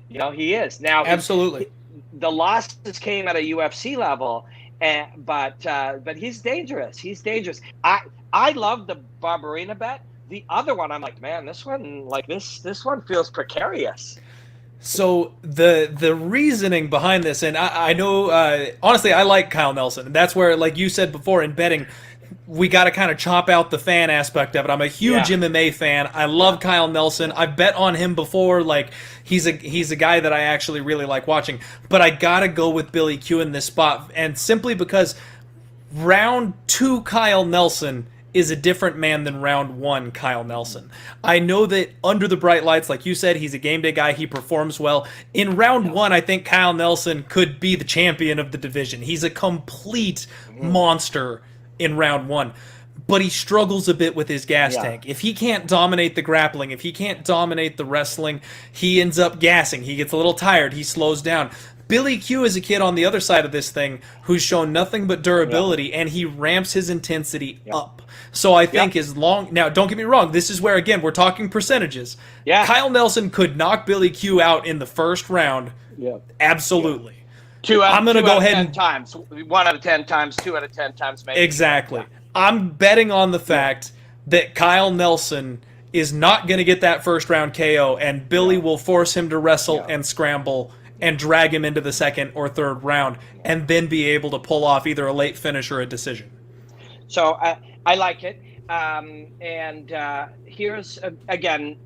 He is. Now, absolutely. The losses came at a UFC level, but he's dangerous. He's dangerous. I love the Barberena bet. The other one, I'm like, man, this one, this one feels precarious. So the reasoning behind this, and I know, honestly, I like Kyle Nelson, and that's where, like you said before, in betting, we got to kind of chop out the fan aspect of it. I'm a huge MMA fan. I love Kyle Nelson. I've bet on him before. Like, he's a guy that I actually really like watching. But I got to go with Billy Q in this spot, and simply because round 2 Kyle Nelson is a different man than round 1 Kyle Nelson. I know that under the bright lights, like you said, he's a game day guy. He performs well. In round 1, I think Kyle Nelson could be the champion of the division. He's a complete monster in round 1. But he struggles a bit with his gas tank. If he can't dominate the grappling, if he can't dominate the wrestling, he ends up gassing. He gets a little tired. He slows down. Billy Q is a kid on the other side of this thing who's shown nothing but durability, and he ramps his intensity up. So I think as long... Now, don't get me wrong. This is where, again, we're talking percentages. Yeah. Kyle Nelson could knock Billy Q out in the first round. Yeah. Absolutely. I'm going to go ahead and... 10 times. 1 out of 10 times, 2 out of 10 times, maybe. Exactly. I'm betting on the fact that Kyle Nelson is not going to get that first round KO, and Billy will force him to wrestle and scramble and drag him into the second or third round, and then be able to pull off either a late finish or a decision. So I like it. Here's, again,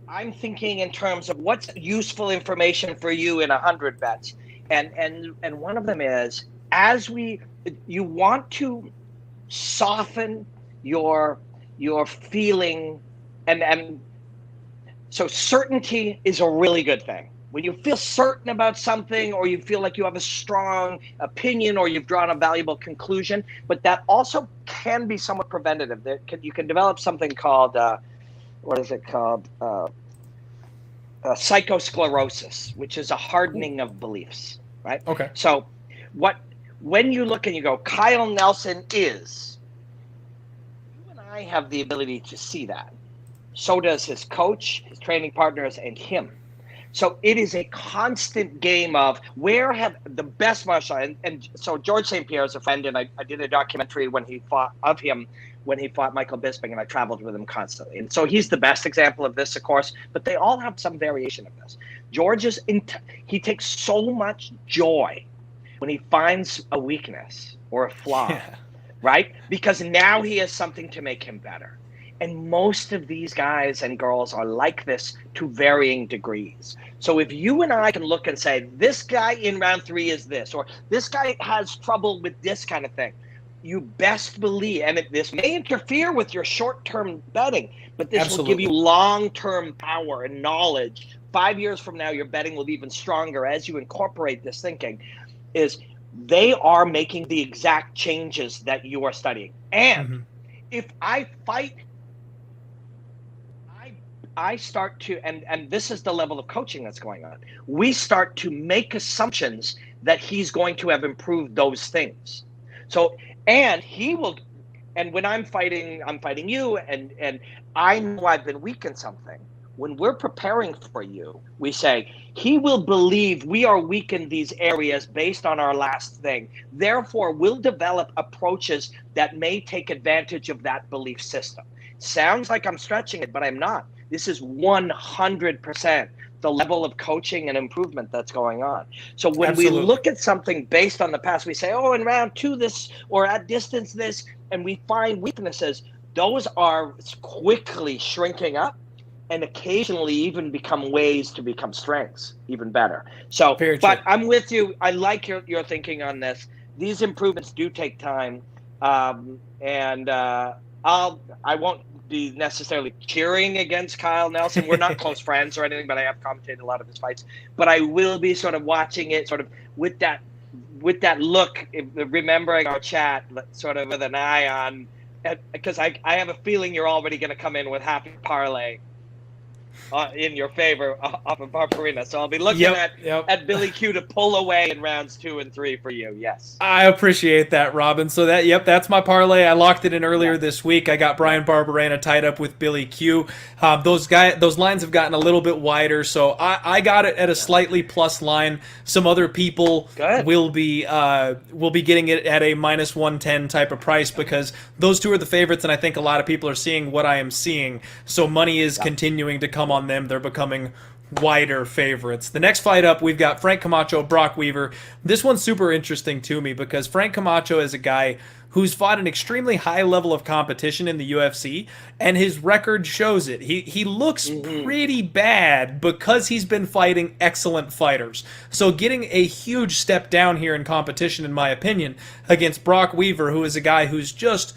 I'm thinking in terms of what's useful information for you in 100 bets. And one of them is, you want to soften your feeling, and so certainty is a really good thing. When you feel certain about something, or you feel like you have a strong opinion, or you've drawn a valuable conclusion, but that also can be somewhat preventative. You can develop something called psychosclerosis, which is a hardening of beliefs, right? Okay. So when you look and you go, Kyle Nelson is, you and I have the ability to see that. So does his coach, his training partners, and him. So it is a constant game of where have the best martial arts. And so George St. Pierre is a friend, and I did a documentary when he fought Michael Bisping, and I traveled with him constantly. And so he's the best example of this, of course, but they all have some variation of this. George he takes so much joy when he finds a weakness or a flaw, right? Because now he has something to make him better. And most of these guys and girls are like this to varying degrees. So if you and I can look and say, this guy in round 3 is this, or this guy has trouble with this kind of thing, you best believe, and this may interfere with your short-term betting, but this will give you long-term power and knowledge. 5 years from now, your betting will be even stronger as you incorporate this thinking, is they are making the exact changes that you are studying. And if I fight, I start to, and this is the level of coaching that's going on. We start to make assumptions that he's going to have improved those things. So, and he will, and when I'm fighting you, and I know I've been weak in something. When we're preparing for you, we say, he will believe we are weak in these areas based on our last thing. Therefore, we'll develop approaches that may take advantage of that belief system. Sounds like I'm stretching it, but I'm not. This is 100% the level of coaching and improvement that's going on. So when we look at something based on the past, we say, oh, in round 2 this, or at distance this, and we find weaknesses, those are quickly shrinking up and occasionally even become ways to become strengths, even better. So, but I'm with you. I like your thinking on this. These improvements do take time. I won't be necessarily cheering against Kyle Nelson. We're not close friends or anything, but I have commentated a lot of his fights. But I will be sort of watching it sort of with that look, remembering our chat, sort of with an eye on, because I have a feeling you're already going to come in with happy parlay in your favor off of Barbarina. So I'll be looking at Billy Q to pull away in rounds 2 and 3 for you. Yes. I appreciate that, Robin. So that's my parlay. I locked it in earlier this week. I got Brian Barbarena tied up with Billy Q. Those lines have gotten a little bit wider, so I got it at a slightly plus line. Some other people will be getting it at a minus 110 type of price, because those two are the favorites, and I think a lot of people are seeing what I am seeing. So money is continuing to come on them. They're becoming wider favorites. The next fight up, we've got Frank Camacho, Brock Weaver. This one's super interesting to me because Frank Camacho is a guy who's fought an extremely high level of competition in the UFC, and his record shows it. He looks pretty bad because he's been fighting excellent fighters. So getting a huge step down here in competition, in my opinion, against Brock Weaver, who is a guy who's just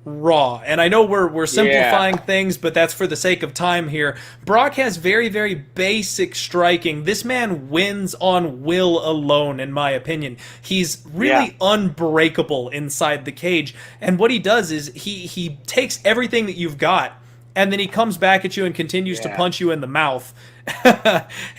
raw. And I know we're simplifying things, but that's for the sake of time here. Brock has very, very basic striking. This man wins on will alone, in my opinion. He's really unbreakable inside the cage. And what he does is he takes everything that you've got, and then he comes back at you and continues to punch you in the mouth.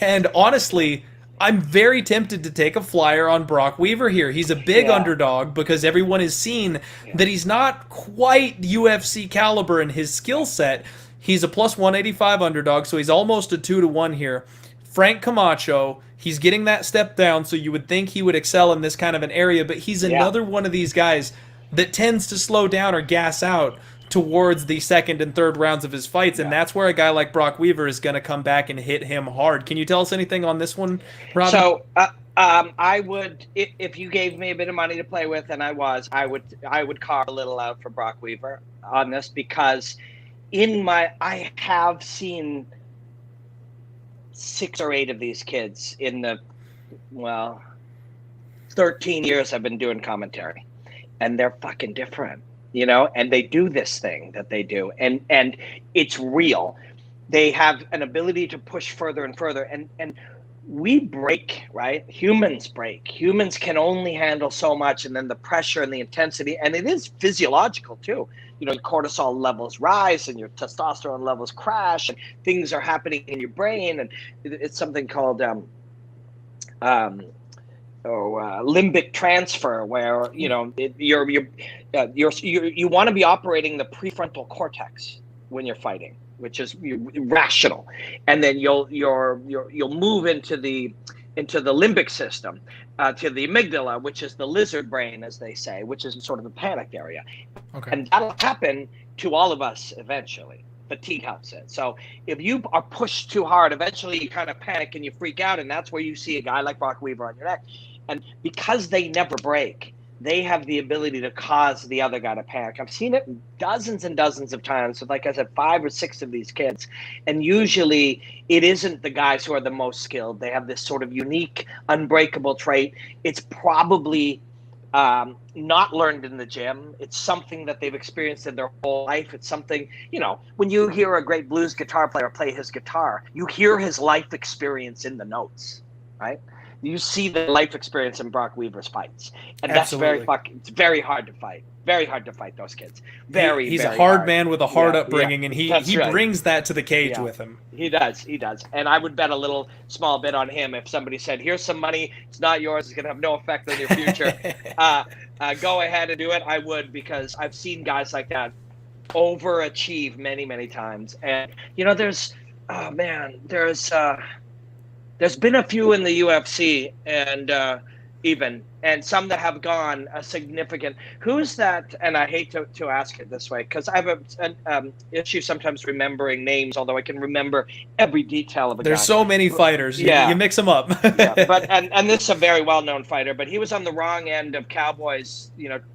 And honestly, I'm very tempted to take a flyer on Brock Weaver here. He's a big underdog because everyone has seen that he's not quite UFC caliber in his skill set. He's a plus 185 underdog, so he's almost a 2-1 here. Frank Camacho, he's getting that step down, so you would think he would excel in this kind of an area, but he's another one of these guys that tends to slow down or gas out towards the second and third rounds of his fights, and that's where a guy like Brock Weaver is going to come back and hit him hard. Can you tell us anything on this one, Rob? So I would, if you gave me a bit of money to play with, and I would carve a little out for Brock Weaver on this, because I have seen 6 or 8 of these kids in the 13 years I've been doing commentary, and they're fucking different. And they do this thing that they do, and it's real. They have an ability to push further and further, and we break, right? Humans break. Humans can only handle so much, and then the pressure and the intensity, and it is physiological too. Your cortisol levels rise and your testosterone levels crash, and things are happening in your brain, and it's something called limbic transfer, where you want to be operating the prefrontal cortex when you're fighting, which is rational, and then you'll move into the limbic system, to the amygdala, which is the lizard brain, as they say, which is sort of the panic area. Okay. And that'll happen to all of us eventually. Fatigue helps it. So if you are pushed too hard, eventually you kind of panic and you freak out, and that's where you see a guy like Brock Weaver on your neck. And because they never break, they have the ability to cause the other guy to panic. I've seen it dozens and dozens of times with, like I said, 5 or 6 of these kids. And usually it isn't the guys who are the most skilled. They have this sort of unique, unbreakable trait. It's probably not learned in the gym. It's something that they've experienced in their whole life. It's something, when you hear a great blues guitar player play his guitar, you hear his life experience in the notes, right? You see the life experience in Brock Weaver's fights, and Absolutely. it's very hard to fight. Very hard to fight those kids. He's very a hard man with a hard upbringing, and he right. brings that to the cage with him. He does. And I would bet a little small bit on him if somebody said, "Here's some money. It's not yours. It's going to have no effect on your future. Go ahead and do it." I would, because I've seen guys like that overachieve many, many times. And there's been a few in the UFC, and and some that have gone a significant. Who's that? And I hate to ask it this way, because I have an issue sometimes remembering names, although I can remember every detail of a guy. There's so many fighters. You mix them up. But this is a very well-known fighter, but he was on the wrong end of Cowboy's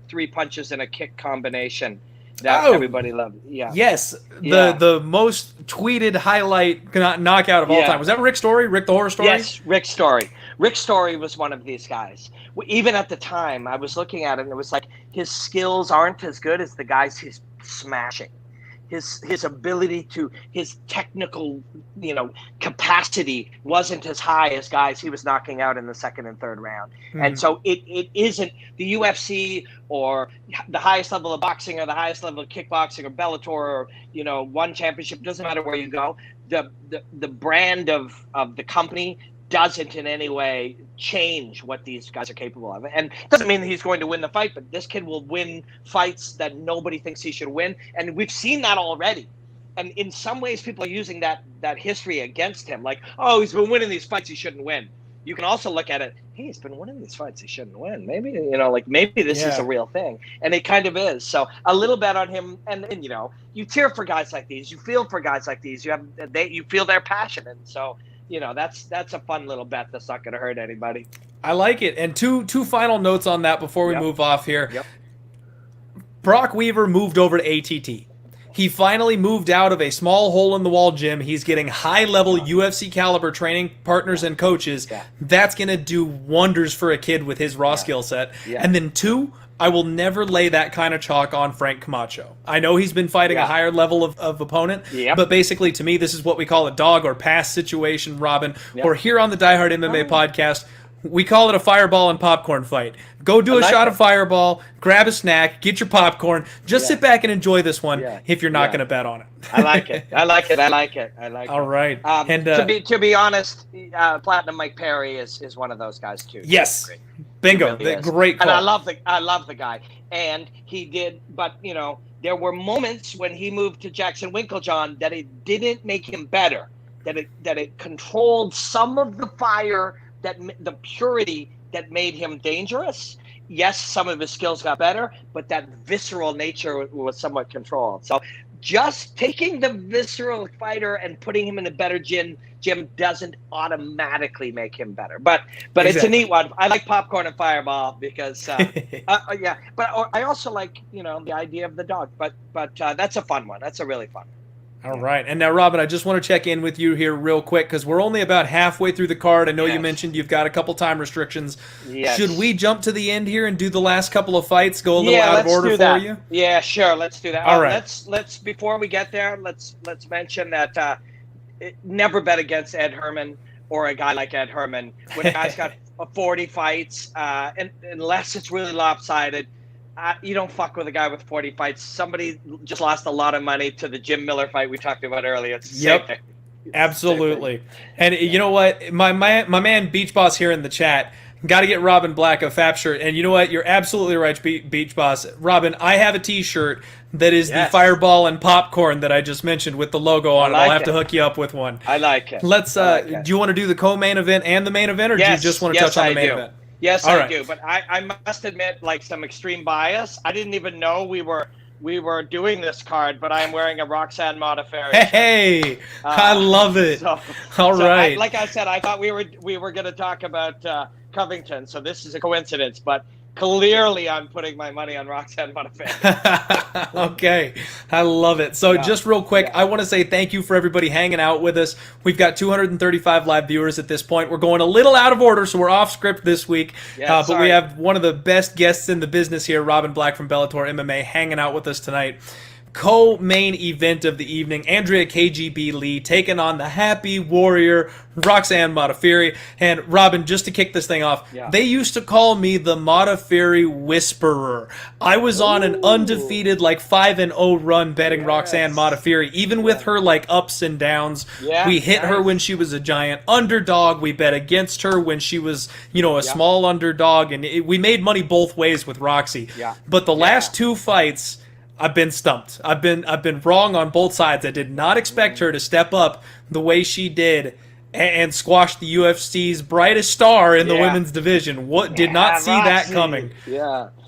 3 punches and a kick combination that everybody loved. Yes, the most tweeted highlight knockout of all time. Was that Rick Story? Rick the Horror Story? Yes, Rick Story. Rick Story was one of these guys. Even at the time, I was looking at it, and it was like his skills aren't as good as the guys he's smashing. His ability to, his technical, capacity wasn't as high as guys he was knocking out in the second and third round. Mm-hmm. And so it isn't the UFC or the highest level of boxing or the highest level of kickboxing or Bellator or, one championship. Doesn't matter where you go. The brand of the company doesn't in any way change what these guys are capable of. And it doesn't mean that he's going to win the fight, but this kid will win fights that nobody thinks he should win. And we've seen that already. And in some ways, people are using that history against him. Like, oh, he's been winning these fights he shouldn't win. You can also look at it, hey, he's been winning these fights he shouldn't win. Maybe, maybe this is a real thing. And it kind of is. So a little bet on him. And you cheer for guys like these. You feel for guys like these. You feel their passion. And so that's a fun little bet that's not going to hurt anybody. I like it. And two final notes on that before we move off here. Yep. Brock Weaver moved over to ATT. He finally moved out of a small hole-in-the-wall gym. He's getting high-level UFC caliber training partners and coaches. Yeah. That's going to do wonders for a kid with his raw skill set. Yeah. And then two, I will never lay that kind of chalk on Frank Camacho. I know he's been fighting a higher level of opponent, but basically, to me, this is what we call a dog or pass situation, Robin. Or here on the Die Hard MMA podcast, we call it a fireball and popcorn fight. Go do a shot of fireball, grab a snack, get your popcorn. Just sit back and enjoy this one if you're not going to bet on it. I like it. I like it. All right. And to be honest, Platinum Mike Perry is one of those guys too. Yes. Bingo. Really great call. And I love the guy. And he did, but there were moments when he moved to Jackson Winklejohn that it didn't make him better. That it controlled some of the fire, the purity that made him dangerous. Yes, some of his skills got better, but that visceral nature was somewhat controlled. So just taking the visceral fighter and putting him in a better gym doesn't automatically make him better. But It's a neat one. I like popcorn and fireball because But I also like the idea of the dog. But that's a fun one. That's a really fun one. All right. And now, Robin, I just want to check in with you here real quick because we're only about halfway through the card. I know you mentioned you've got a couple time restrictions. Yes. Should we jump to the end here and do the last couple of fights, go a little out of order for you? Yeah, sure. Let's do that. All right. Let's before we get there, let's mention that never bet against Ed Herman or a guy like Ed Herman. When a guy's got 40 fights, and unless it's really lopsided, you don't fuck with a guy with 40 fights. Somebody just lost a lot of money to the Jim Miller fight we talked about earlier. It's the same thing. Absolutely. And you know what? My man Beach Boss here in the chat, got to get Robin Black a FAP shirt. And you know what? You're absolutely right, Beach Boss. Robin, I have a T-shirt that is the fireball and popcorn that I just mentioned with the logo on it. I'll have to hook you up with one. I like it. Let's. Do you want to do the co-main event and the main event, or do you just want to touch on the main event? Yes, I do. But I must admit, like, some extreme bias. I didn't even know we were doing this card, but I am wearing a Roxanne Modafferi. Hey, I love it. All right. Like I said, I thought we were going to talk about Covington, so this is a coincidence. But clearly, I'm putting my money on Roxanne Modafferi. Okay, I love it. So just real quick, I want to say thank you for everybody hanging out with us. We've got 235 live viewers at this point. We're going a little out of order, so we're off script this week. But we have one of the best guests in the business here, Robin Black from Bellator MMA, hanging out with us tonight. Co-main event of the evening, Andrea KGB Lee taking on the happy warrior Roxanne Modafferi. And Robin, just to kick this thing off, they used to call me the Modafferi Whisperer. I was on an undefeated 5-0 run betting Roxanne Modafferi, even with her ups and downs. We hit her when she was a giant underdog. We bet against her when she was a small underdog, and we made money both ways with Roxy. But the last two fights, I've been stumped. I've been wrong on both sides. I did not expect her to step up the way she did and squash the UFC's brightest star in the women's division. Did not see that coming.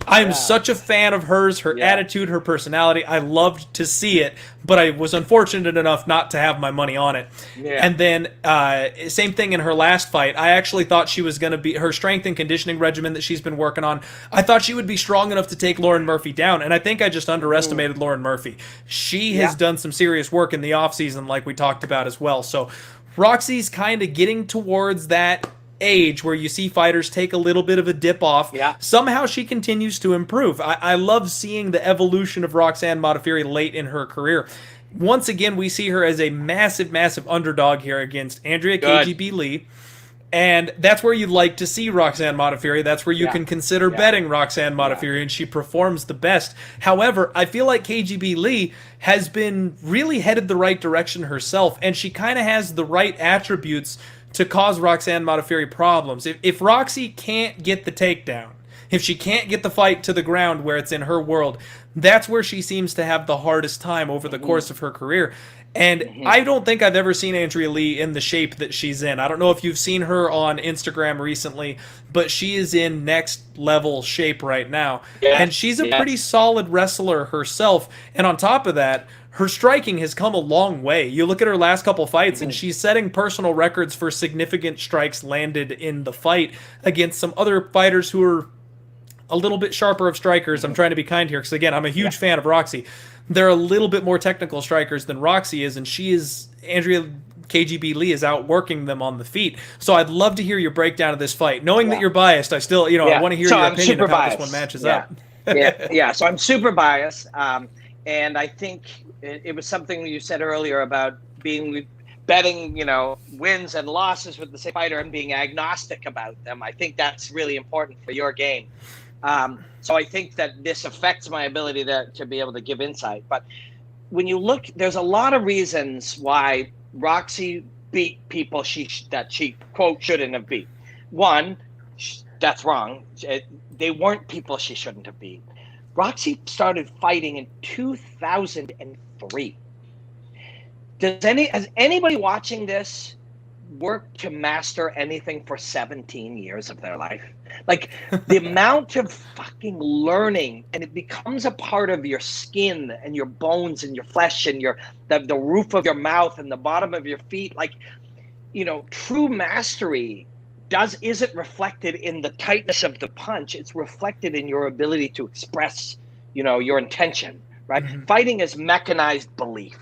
I'm such a fan of hers, her attitude, her personality. I loved to see it, but I was unfortunate enough not to have my money on it. And then same thing in her last fight. I actually thought she was going to be, her strength and conditioning regimen that she's been working on, I thought she would be strong enough to take Lauren Murphy down, and I think I just underestimated Lauren Murphy. She has done some serious work in the offseason like we talked about as well. So Roxy's kind of getting towards that age where you see fighters take a little bit of a dip off. Somehow she continues to improve. I love seeing the evolution of Roxanne Modafferi late in her career. Once again, we see her as a massive, massive underdog here against Andrea KGB Lee. And that's where you'd like to see Roxanne Modafferi. That's where you can consider betting Roxanne Modafferi, and she performs the best. However, I feel like KGB Lee has been really headed the right direction herself, and she kind of has the right attributes to cause Roxanne Modafferi problems. If Roxy can't get the takedown, if she can't get the fight to the ground where it's in her world, that's where she seems to have the hardest time over the course of her career. And I don't think I've ever seen Andrea Lee in the shape that she's in. I don't know if you've seen her on Instagram recently, but she is in next level shape right now. And she's a pretty solid wrestler herself. And on top of that, her striking has come a long way. You look at her last couple fights, and she's setting personal records for significant strikes landed in the fight against some other fighters who are a little bit sharper of strikers. I'm trying to be kind here because, again, I'm a huge fan of Roxy. They're a little bit more technical strikers than Roxy is, and Andrea KGB Lee is outworking them on the feet. So I'd love to hear your breakdown of this fight. Knowing that you're biased, I still, I want to hear your opinion of how this one matches up. So I'm super biased. And I think it was something you said earlier about betting, wins and losses with the same fighter and being agnostic about them. I think that's really important for your game. So I think that this affects my ability to be able to give insight. But when you look, there's a lot of reasons why Roxy beat people that she quote shouldn't have beat. One, that's wrong. They weren't people she shouldn't have beat. Roxy started fighting in 2003. Has anybody watching this worked to master anything for 17 years of their life? Like the amount of fucking learning, and it becomes a part of your skin and your bones and your flesh and the roof of your mouth and the bottom of your feet. Like, true mastery isn't reflected in the tightness of the punch. It's reflected in your ability to express, your intention, right? Mm-hmm. Fighting is mechanized belief.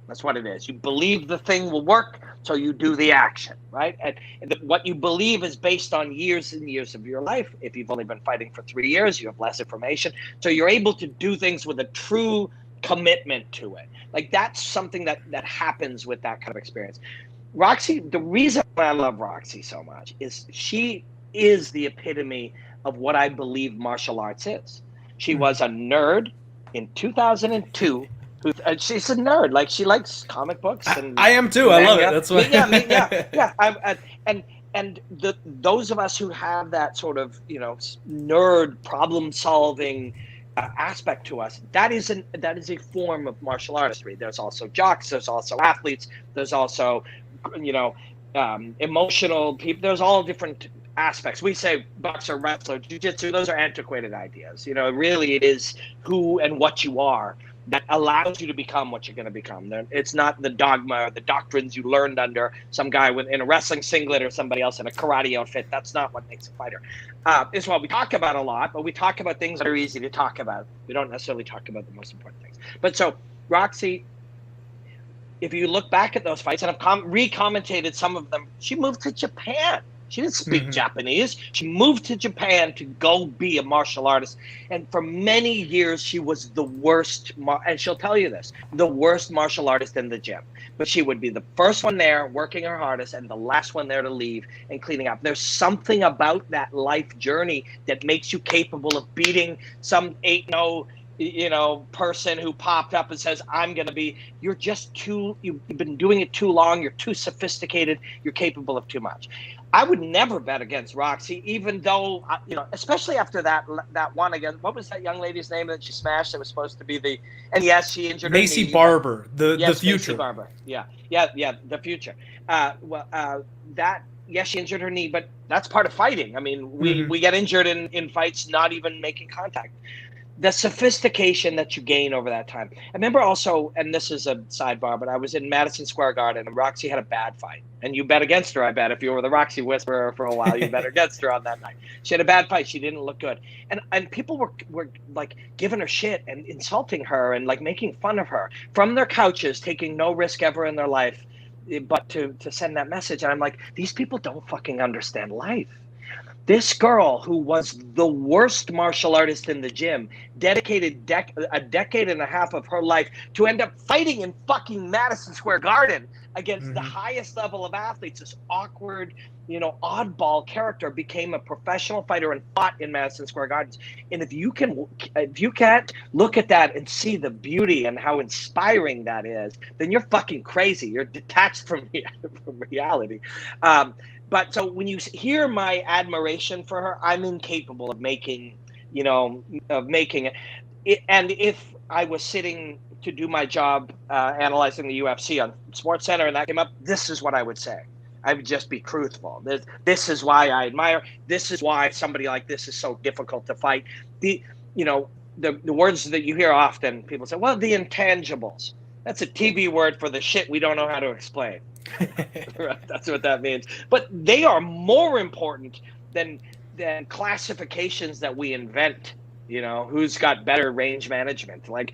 That's what it is. You believe the thing will work, so you do the action, right? And what you believe is based on years and years of your life. If you've only been fighting for 3 years, you have less information. So you're able to do things with a true commitment to it. Like that's something that happens with that kind of experience. Roxy, the reason I love Roxy so much is she is the epitome of what I believe martial arts is. She was a nerd in 2002. She's a nerd. Like she likes comic books. And I am too. I love it. That's why. And those of us who have that sort of nerd problem solving aspect to us, that is a form of martial artistry. There's also jocks. There's also athletes. There's also emotional people. There's all different aspects. We say boxer, wrestler, jiu-jitsu. Those are antiquated ideas. Really it is who and what you are that allows you to become what you're going to become. It's not the dogma or the doctrines you learned under some guy in a wrestling singlet or somebody else in a karate outfit. That's not what makes a fighter. It's what we talk about a lot, but we talk about things that are easy to talk about. We don't necessarily talk about the most important things. But so Roxy, if you look back at those fights, and I've re-commentated some of them, she moved to Japan. She didn't speak Japanese. She moved to Japan to go be a martial artist. And for many years, she was the worst, and she'll tell you this, the worst martial artist in the gym. But she would be the first one there, working her hardest, and the last one there to leave and cleaning up. There's something about that life journey that makes you capable of beating some 8-0 person who popped up and says, you're just you've been doing it too long. You're too sophisticated. You're capable of too much. I would never bet against Roxy, even though, especially after that one against, what was that young lady's name that she smashed that was supposed to be and yes, she injured Macy Barber, the future. Macy Barber. Yeah, the future. Yes, she injured her knee, but that's part of fighting. I mean, we get injured in fights not even making contact. The sophistication that you gain over that time. I remember also, and this is a sidebar, but I was in Madison Square Garden and Roxy had a bad fight. And you bet against her, I bet. If you were the Roxy Whisperer for a while, you bet against her on that night. She had a bad fight. She didn't look good. And people were like giving her shit and insulting her and like making fun of her from their couches, taking no risk ever in their life, but to send that message. And I'm like, these people don't fucking understand life. This girl, who was the worst martial artist in the gym, dedicated a decade and a half of her life to end up fighting in fucking Madison Square Garden against the highest level of athletes. This awkward, oddball character became a professional fighter and fought in Madison Square Gardens. And if you can't look at that and see the beauty and how inspiring that is, then you're fucking crazy. You're detached from reality. But so when you hear my admiration for her, I'm incapable of making it. And if I was sitting to do my job analyzing the UFC on SportsCenter and that came up, this is what I would say. I would just be truthful. This is why I admire. This is why somebody like this is so difficult to fight. The words that you hear often, people say, well, the intangibles. That's a TV word for the shit we don't know how to explain. That's what that means. But they are more important than classifications that we invent. Who's got better range management? Like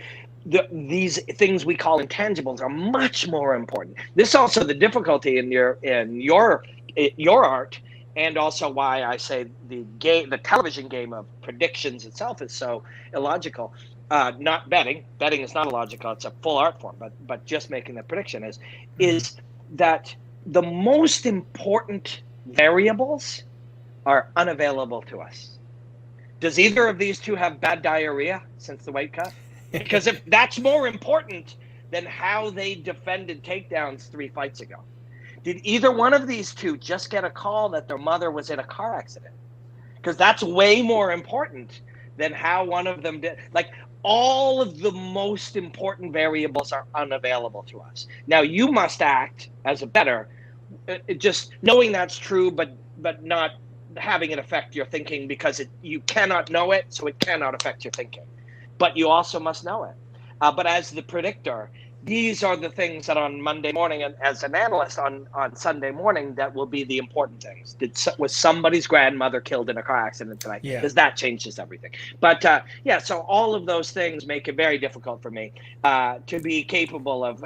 these things we call intangibles are much more important. This is also the difficulty in your art, and also why I say the television game of predictions itself is so illogical. Not betting. Betting is not illogical. It's a full art form. But just making the prediction is that the most important variables are unavailable to us. Does either of these two have bad diarrhea since the weight cut? Because if that's more important than how they defended takedowns 3 fights ago. Did either one of these two just get a call that their mother was in a car accident? Because that's way more important than how one of them did. Like, all of the most important variables are unavailable to us. Now, you must act as a bettor, just knowing that's true, but not having it affect your thinking, because you cannot know it, so it cannot affect your thinking. But you also must know it. But as the predictor, these are the things that on Monday morning, and as an analyst on Sunday morning, that will be the important things. Was somebody's grandmother killed in a car accident tonight? Yeah. Because that changes everything. But so all of those things make it very difficult for me to be capable of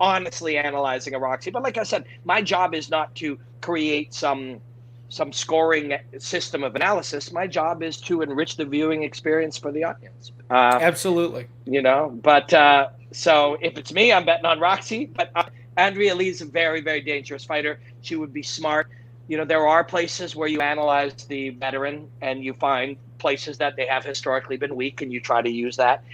honestly analyzing a Roxy. But like I said, my job is not to create some scoring system of analysis. My job is to enrich the viewing experience for the audience. Absolutely. But so if it's me, I'm betting on Roxy. But Andrea Lee's a very, very dangerous fighter. She would be smart. There are places where you analyze the veteran and you find places that they have historically been weak, and you try to use that.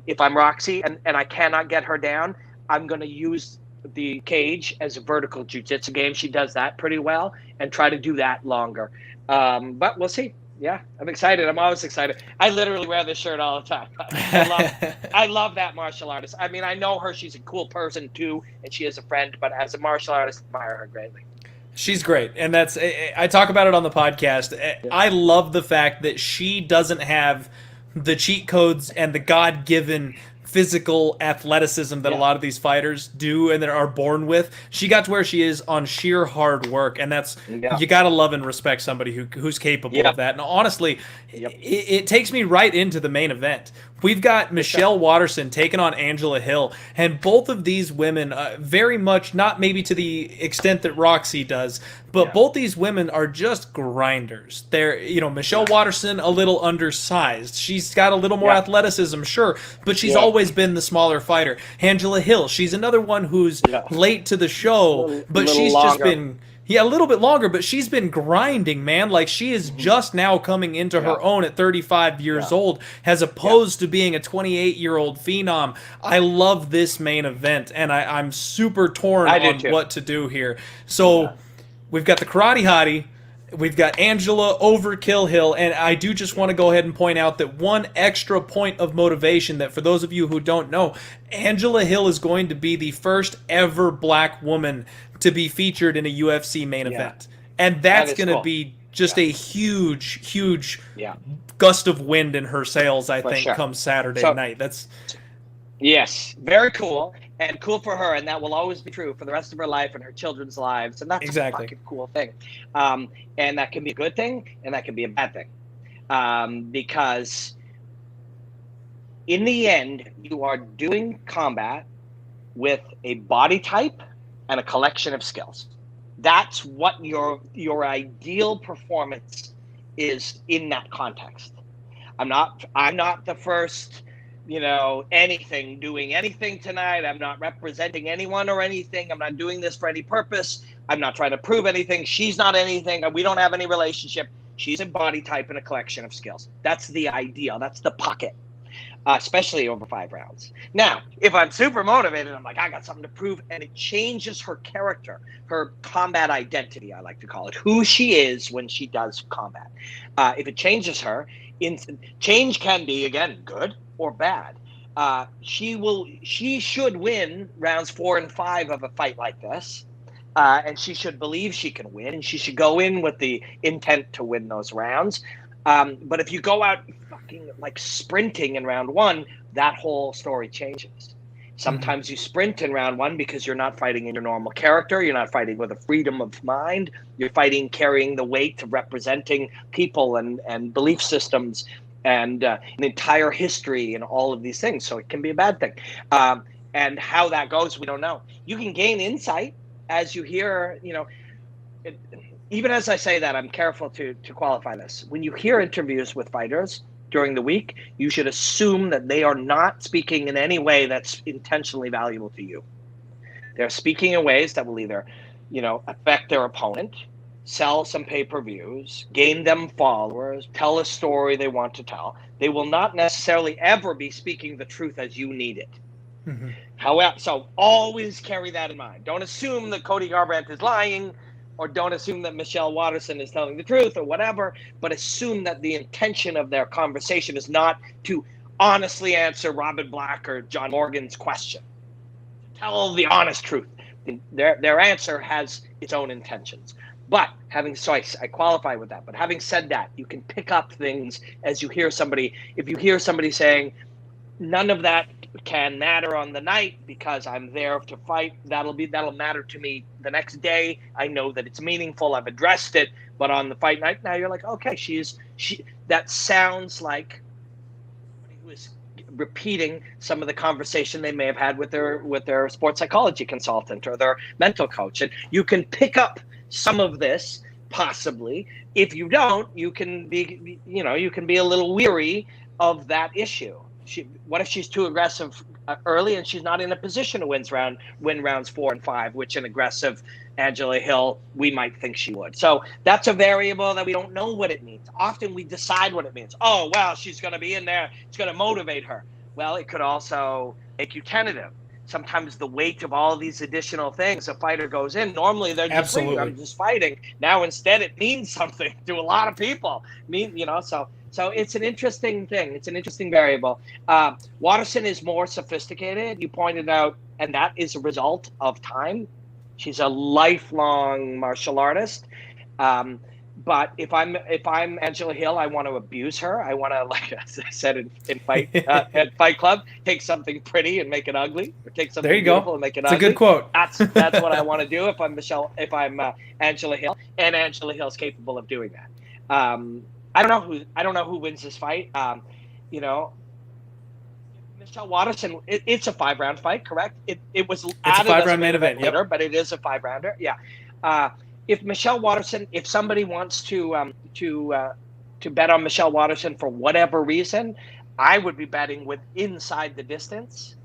If I'm Roxy and I cannot get her down, I'm going to use the cage as a vertical jiu-jitsu game. She does that pretty well, and try to do that longer. But we'll see. Yeah, I'm excited. I'm always excited. I literally wear this shirt all the time. I love that martial artist. I mean, I know her. She's a cool person too, and she is a friend. But as a martial artist, I admire her greatly. She's great, and I talk about it on the podcast. I love the fact that she doesn't have the cheat codes and the God-given physical athleticism that a lot of these fighters do and that are born with. She got to where she is on sheer hard work, and that's you gotta love and respect somebody who's capable of that. And honestly, it takes me right into the main event. We've got Michelle Waterson taking on Angela Hill, and both of these women, very much not maybe to the extent that Roxy does, but both these women are just grinders. They're, Michelle Waterson a little undersized. She's got a little more athleticism, sure, but she's always been the smaller fighter. Angela Hill, she's another one who's late to the show, but she's just been a little bit longer, but she's been grinding, man. Like, she is just now coming into her own at 35 years old, as opposed to being a 28-year-old phenom. I love this main event, and I'm super torn on what to do here. So we've got the Karate Hottie, we've got Angela Overkill Hill, and I do just want to go ahead and point out that one extra point of motivation, that for those of you who don't know, Angela Hill is going to be the first ever black woman to be featured in a UFC main event. And that's going to be just a huge gust of wind in her sails, I think, come Saturday night. Yes, very cool. And cool for her, and that will always be true for the rest of her life and her children's lives, and that's a fucking cool thing. And that can be a good thing, and that can be a bad thing, because in the end, you are doing combat with a body type and a collection of skills. That's what your ideal performance is in that context. I'm not the first, doing anything tonight. I'm not representing anyone or anything. I'm not doing this for any purpose. I'm not trying to prove anything. She's not anything. We don't have any relationship. She's a body type and a collection of skills. That's the ideal. That's the pocket, especially over 5 rounds. Now, if I'm super motivated, I'm like, I got something to prove, and it changes her character, her combat identity, I like to call it, who she is when she does combat. If it changes her, change can be, again, good or bad. She should win rounds 4 and 5 of a fight like this, and she should believe she can win, and she should go in with the intent to win those rounds. But if you go out fucking like sprinting in round 1, that whole story changes. Sometimes you sprint in round one because you're not fighting in your normal character. You're not fighting with a freedom of mind. You're fighting carrying the weight of representing people and belief systems and an entire history and all of these things. So it can be a bad thing. And how that goes, we don't know. You can gain insight as you hear, even as I say that, I'm careful to qualify this. When you hear interviews with fighters during the week, you should assume that they are not speaking in any way that's intentionally valuable to you. They're speaking in ways that will either, affect their opponent, sell some pay-per-views, gain them followers, tell a story they want to tell. They will not necessarily ever be speaking the truth as you need it. Mm-hmm. However, so always carry that in mind. Don't assume that Cody Garbrandt is lying, or don't assume that Michelle Waterson is telling the truth or whatever, but assume that the intention of their conversation is not to honestly answer Robin Black or John Morgan's question. Tell the honest truth. Their answer has its own intentions. But I qualify with that. But having said that, you can pick up things as you hear somebody. If you hear somebody saying, none of that can matter on the night because I'm there to fight, that'll matter to me the next day. I know that it's meaningful. I've addressed it. But on the fight night, now you're like, okay, that sounds like somebody who is repeating some of the conversation they may have had with their sports psychology consultant or their mental coach. And you can pick up some of this possibly. If you don't, you can be a little weary of that issue. What if she's too aggressive early and she's not in a position to win rounds 4 and 5, which an aggressive Angela Hill, we might think she would. So that's a variable that we don't know what it means. Often we decide what it means. Oh, well, she's going to be in there. It's going to motivate her. Well, it could also make you tentative. Sometimes the weight of all of these additional things, a fighter goes in. Normally they're just I'm just fighting. Now instead it means something to a lot of people. So it's an interesting thing. It's an interesting variable. Waterson is more sophisticated. You pointed out, and that is a result of time. She's a lifelong martial artist. But if I'm Angela Hill, I want to abuse her. I want to, like as I said in at Fight Club, take something pretty and make it ugly, or take something beautiful and make it ugly. It's a good quote. That's what I want to do if I'm Angela Hill, and Angela Hill's capable of doing that. I don't know who wins this fight. Michelle Waterson. It's a 5-round fight, correct? It was added as a 5-round main event later, but it is a 5-rounder. Yeah. If Michelle Waterson, if somebody wants to bet on Michelle Waterson for whatever reason, I would be betting with inside the distance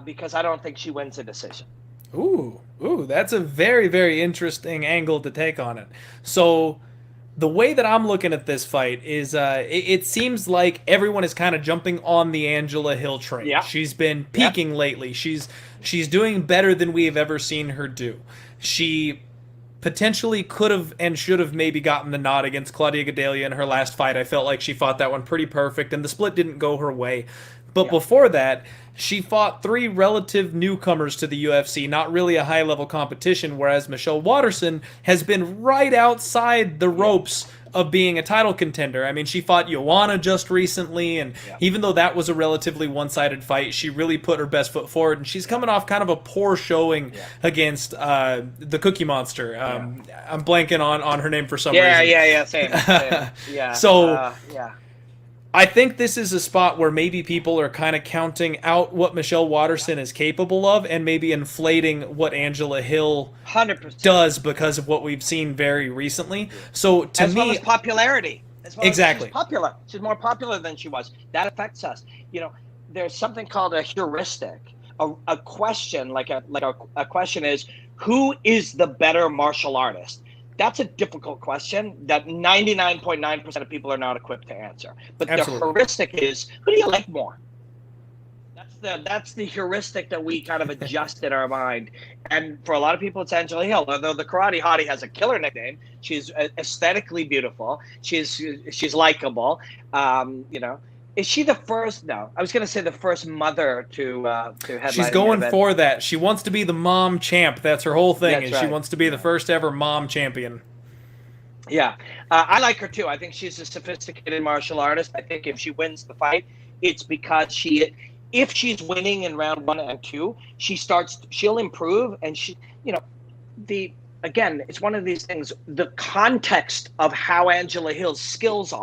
because I don't think she wins a decision. Ooh, that's a very, very interesting angle to take on it. So the way that I'm looking at this fight is it seems like everyone is kind of jumping on the Angela Hill train. Yeah. She's been peaking lately. She's doing better than we have ever seen her do. She potentially could have and should have maybe gotten the nod against Claudia Gadelha in her last fight. I felt like she fought that one pretty perfect, and the split didn't go her way. But before that, she fought 3 relative newcomers to the UFC, not really a high-level competition, whereas Michelle Waterson has been right outside the ropes of being a title contender. I mean, she fought Joanna just recently, and even though that was a relatively one-sided fight, she really put her best foot forward, and she's coming off kind of a poor showing against the Cookie Monster. I'm blanking on her name for some reason. Same. Yeah. So, I think this is a spot where maybe people are kind of counting out what Michelle Waterson is capable of and maybe inflating what Angela Hill 100% does because of what we've seen very recently. So to me, well as popularity. Exactly. She's popular. She's more popular than she was. That affects us. There's something called a heuristic. A question, like a question is, who is the better martial artist? That's a difficult question that 99.9% of people are not equipped to answer. But the heuristic is, who do you like more? That's the heuristic that we kind of adjust in our mind. And for a lot of people, it's Angela Hill. Although the Karate Hottie has a killer nickname, she's aesthetically beautiful. She's likable. Is she the first? No, I was going to say the first mother to headline. She's going for that. She wants to be the mom champ. That's her whole thing. That's right. She wants to be the first ever mom champion. Yeah, I like her too. I think she's a sophisticated martial artist. I think if she wins the fight, it's because if she's winning in round 1 and 2, she'll improve, and again, it's one of these things. The context of how Angela Hill's skills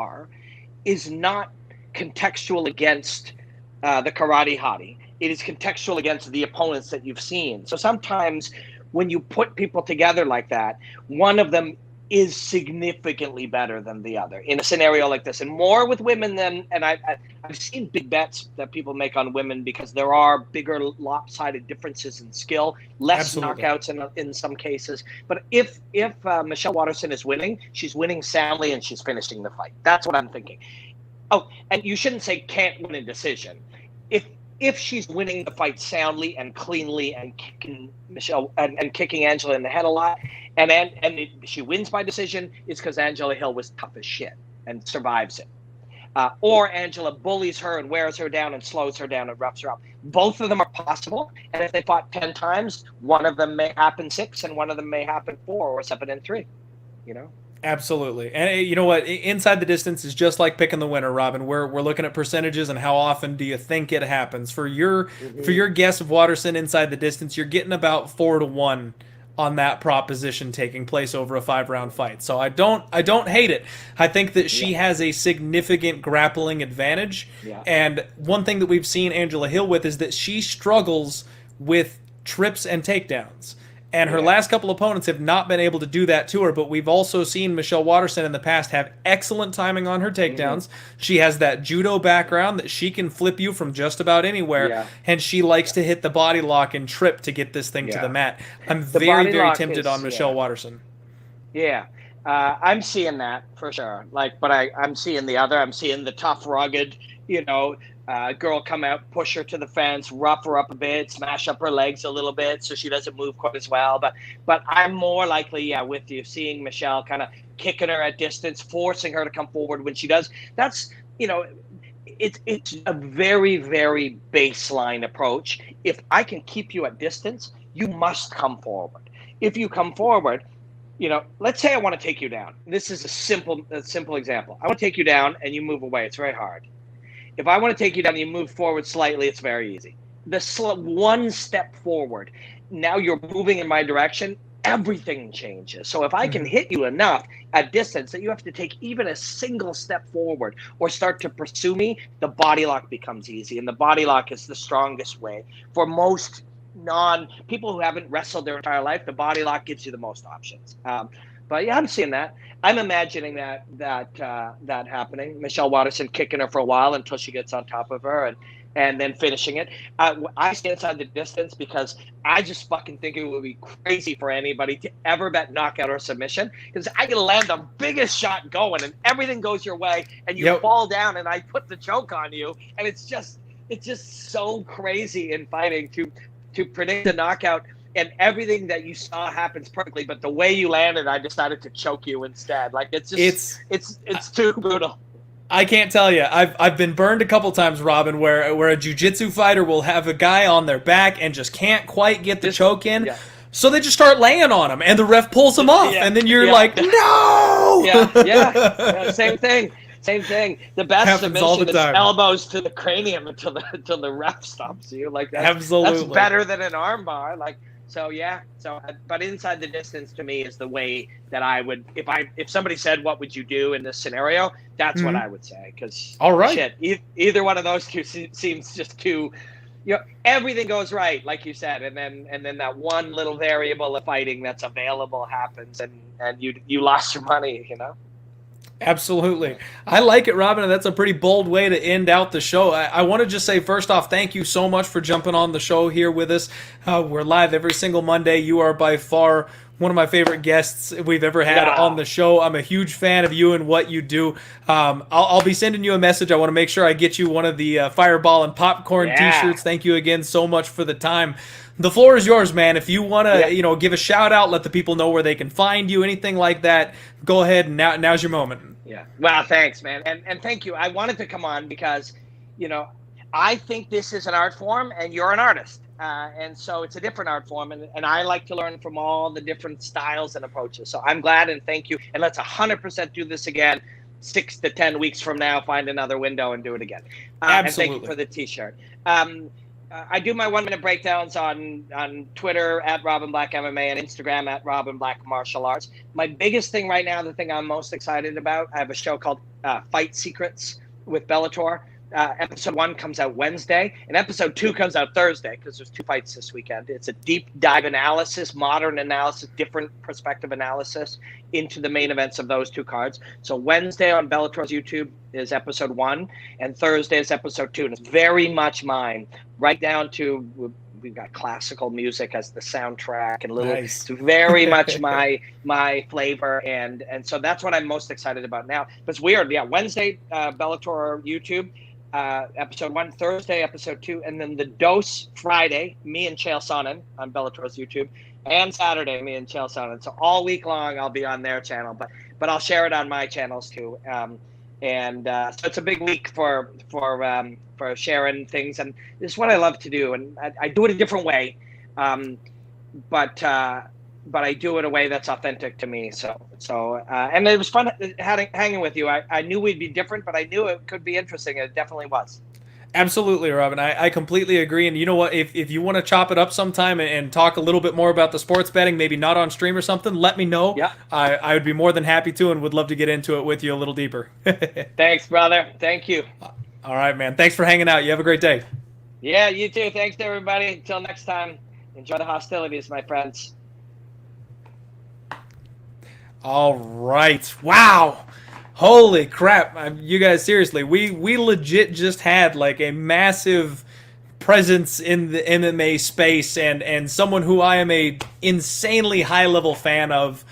is not contextual against the karate hottie. It is contextual against the opponents that you've seen. So sometimes when you put people together like that, one of them is significantly better than the other in a scenario like this, and more with women than. And I've seen big bets that people make on women because there are bigger lopsided differences in skill, less Absolutely. knockouts in some cases. But if Michelle Waterson is winning, she's winning soundly and she's finishing the fight. That's what I'm thinking. Oh, and you shouldn't say can't win a decision. If she's winning the fight soundly and cleanly and kicking Michelle and kicking Angela in the head a lot, and she wins by decision, it's because Angela Hill was tough as shit and survives it. Or Angela bullies her and wears her down and slows her down and roughs her up. Both of them are possible, and if they fought 10 times, one of them may happen 6 and one of them may happen 4 or 7 and 3. Absolutely. And you know what? Inside the distance is just like picking the winner, Robin. We're looking at percentages and how often do you think it happens. For your guess of Waterson inside the distance, you're getting about 4-1 on that proposition taking place over a 5-round fight. So I don't hate it. I think that she has a significant grappling advantage. Yeah. And one thing that we've seen Angela Hill with is that she struggles with trips and takedowns. And her last couple opponents have not been able to do that to her, but we've also seen Michelle Waterson in the past have excellent timing on her takedowns. She has that judo background that she can flip you from just about anywhere, and she likes to hit the body lock and trip to get this thing to the mat. I'm very tempted on Michelle Waterson. Yeah. I'm seeing that for sure. But I'm seeing the other. I'm seeing the tough, rugged, girl come out, push her to the fence, rough her up a bit, smash up her legs a little bit so she doesn't move quite as well. But I'm more likely, with you, seeing Michelle kind of kicking her at distance, forcing her to come forward when she does. That's, it's a very, very baseline approach. If I can keep you at distance, you must come forward. If you come forward, let's say I want to take you down. This is a simple example. I want to take you down and you move away. It's very hard. If I want to take you down and you move forward slightly, it's very easy. One step forward, now you're moving in my direction, everything changes. So if I can hit you enough at distance that you have to take even a single step forward or start to pursue me, the body lock becomes easy. And the body lock is the strongest way. For most people who haven't wrestled their entire life, the body lock gives you the most options. But yeah, I'm seeing that. I'm imagining that happening. Michelle Waterson kicking her for a while until she gets on top of her and then finishing it. I stay inside the distance because I just fucking think it would be crazy for anybody to ever bet knockout or submission, because I can land the biggest shot going and everything goes your way and you fall down and I put the choke on you, and it's just so crazy in fighting to predict a knockout. And everything that you saw happens perfectly, but the way you landed, I decided to choke you instead. It's too brutal. I can't tell you. I've been burned a couple times, Robin, where a jiu-jitsu fighter will have a guy on their back and just can't quite get the choke in. Yeah. So they just start laying on him, and the ref pulls him off, and then you're like, no! Yeah, same thing. Same thing. The best submission is elbows to the cranium until the ref stops you. Absolutely. That's better than an armbar. But inside the distance to me is the way that I would, if somebody said, what would you do in this scenario? That's what I would say. Because either one of those two seems just too, everything goes right, like you said, and then that one little variable of fighting that's available happens, and you lost your money, Absolutely. I like it, Robin, and that's a pretty bold way to end out the show. I want to just say, first off, thank you so much for jumping on the show here with us. We're live every single Monday. You are by far one of my favorite guests we've ever had on the show. I'm a huge fan of you and what you do. I'll be sending you a message. I want to make sure I get you one of the Fireball and Popcorn t-shirts. Thank you again so much for the time. The floor is yours, man. If you want to, give a shout out, let the people know where they can find you, anything like that, go ahead. And now's your moment. Yeah. Well, thanks, man. And thank you. I wanted to come on because, I think this is an art form and you're an artist. And so it's a different art form. And I like to learn from all the different styles and approaches. So I'm glad and thank you. And let's 100% do this again. 6 to 10 weeks from now, find another window and do it again. Absolutely. And thank you for the t-shirt. I do my 1 minute breakdowns on Twitter at Robin Black MMA and Instagram at Robin Black Martial Arts. My biggest thing right now, the thing I'm most excited about, I have a show called Fight Secrets with Bellator. Episode 1 comes out Wednesday, and episode 2 comes out Thursday because there's 2 fights this weekend. It's a deep dive analysis, modern analysis, different perspective analysis into the main events of those 2 cards. So Wednesday on Bellator's YouTube is episode 1, and Thursday is episode 2. And it's very much mine, right down to we've got classical music as the soundtrack and little. Nice. It's very much my flavor, and so that's what I'm most excited about now. But it's weird, yeah. Wednesday, Bellator YouTube. Episode 1, Thursday, episode 2, and then the Dose Friday, me and Chael Sonnen on Bellator's YouTube, and Saturday, me and Chael Sonnen. So all week long, I'll be on their channel, but I'll share it on my channels too. So it's a big week for sharing things, and this is what I love to do, and I do it a different way, but I do it in a way that's authentic to me. So and it was fun hanging with you. I knew we'd be different, but I knew it could be interesting. It definitely was. Absolutely, Robin. I completely agree. And you know what? If you want to chop it up sometime and talk a little bit more about the sports betting, maybe not on stream or something, let me know. Yeah. I would be more than happy to, and would love to get into it with you a little deeper. Thanks, brother. Thank you. All right, man. Thanks for hanging out. You have a great day. Yeah, you too. Thanks to everybody. Until next time, enjoy the hostilities, my friends. All right. Wow. Holy crap. You guys, seriously, we legit just had like a massive presence in the MMA space and someone who I am a insanely high-level fan of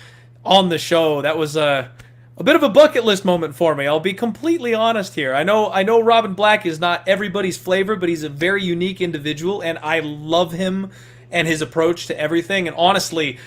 on the show. That was a bit of a bucket list moment for me. I'll be completely honest here. I know Robin Black is not everybody's flavor, but he's a very unique individual, and I love him and his approach to everything. And honestly,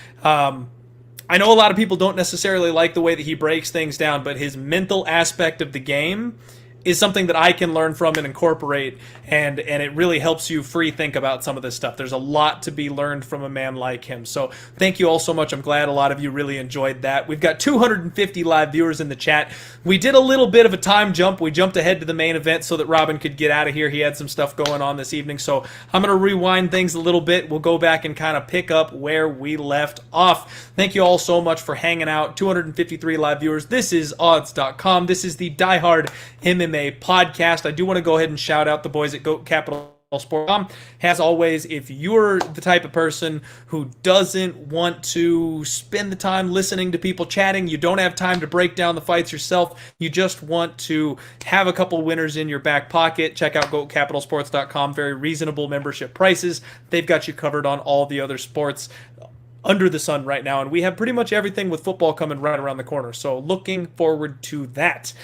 I know a lot of people don't necessarily like the way that he breaks things down, but his mental aspect of the game is something that I can learn from and incorporate, and it really helps you free think about some of this stuff. There's a lot to be learned from a man like him. So thank you all so much. I'm glad a lot of you really enjoyed that. We've got 250 live viewers in the chat. We did a little bit of a time jump. We jumped ahead to the main event so that Robin could get out of here. He had some stuff going on this evening, so I'm going to rewind things a little bit. We'll go back and kind of pick up where we left off. Thank you all so much for hanging out. 253 live viewers. This is odds.com. This is the Die Hard MMA Podcast. I do want to go ahead and shout out the boys at Goat Capital Sport. As always, if you're the type of person who doesn't want to spend the time listening to people chatting, you don't have time to break down the fights yourself, you just want to have a couple winners in your back pocket, check out goatcapitalsports.com. Very reasonable membership prices. They've got you covered on all the other sports under the sun right now, and we have pretty much everything with football coming right around the corner, so looking forward to that.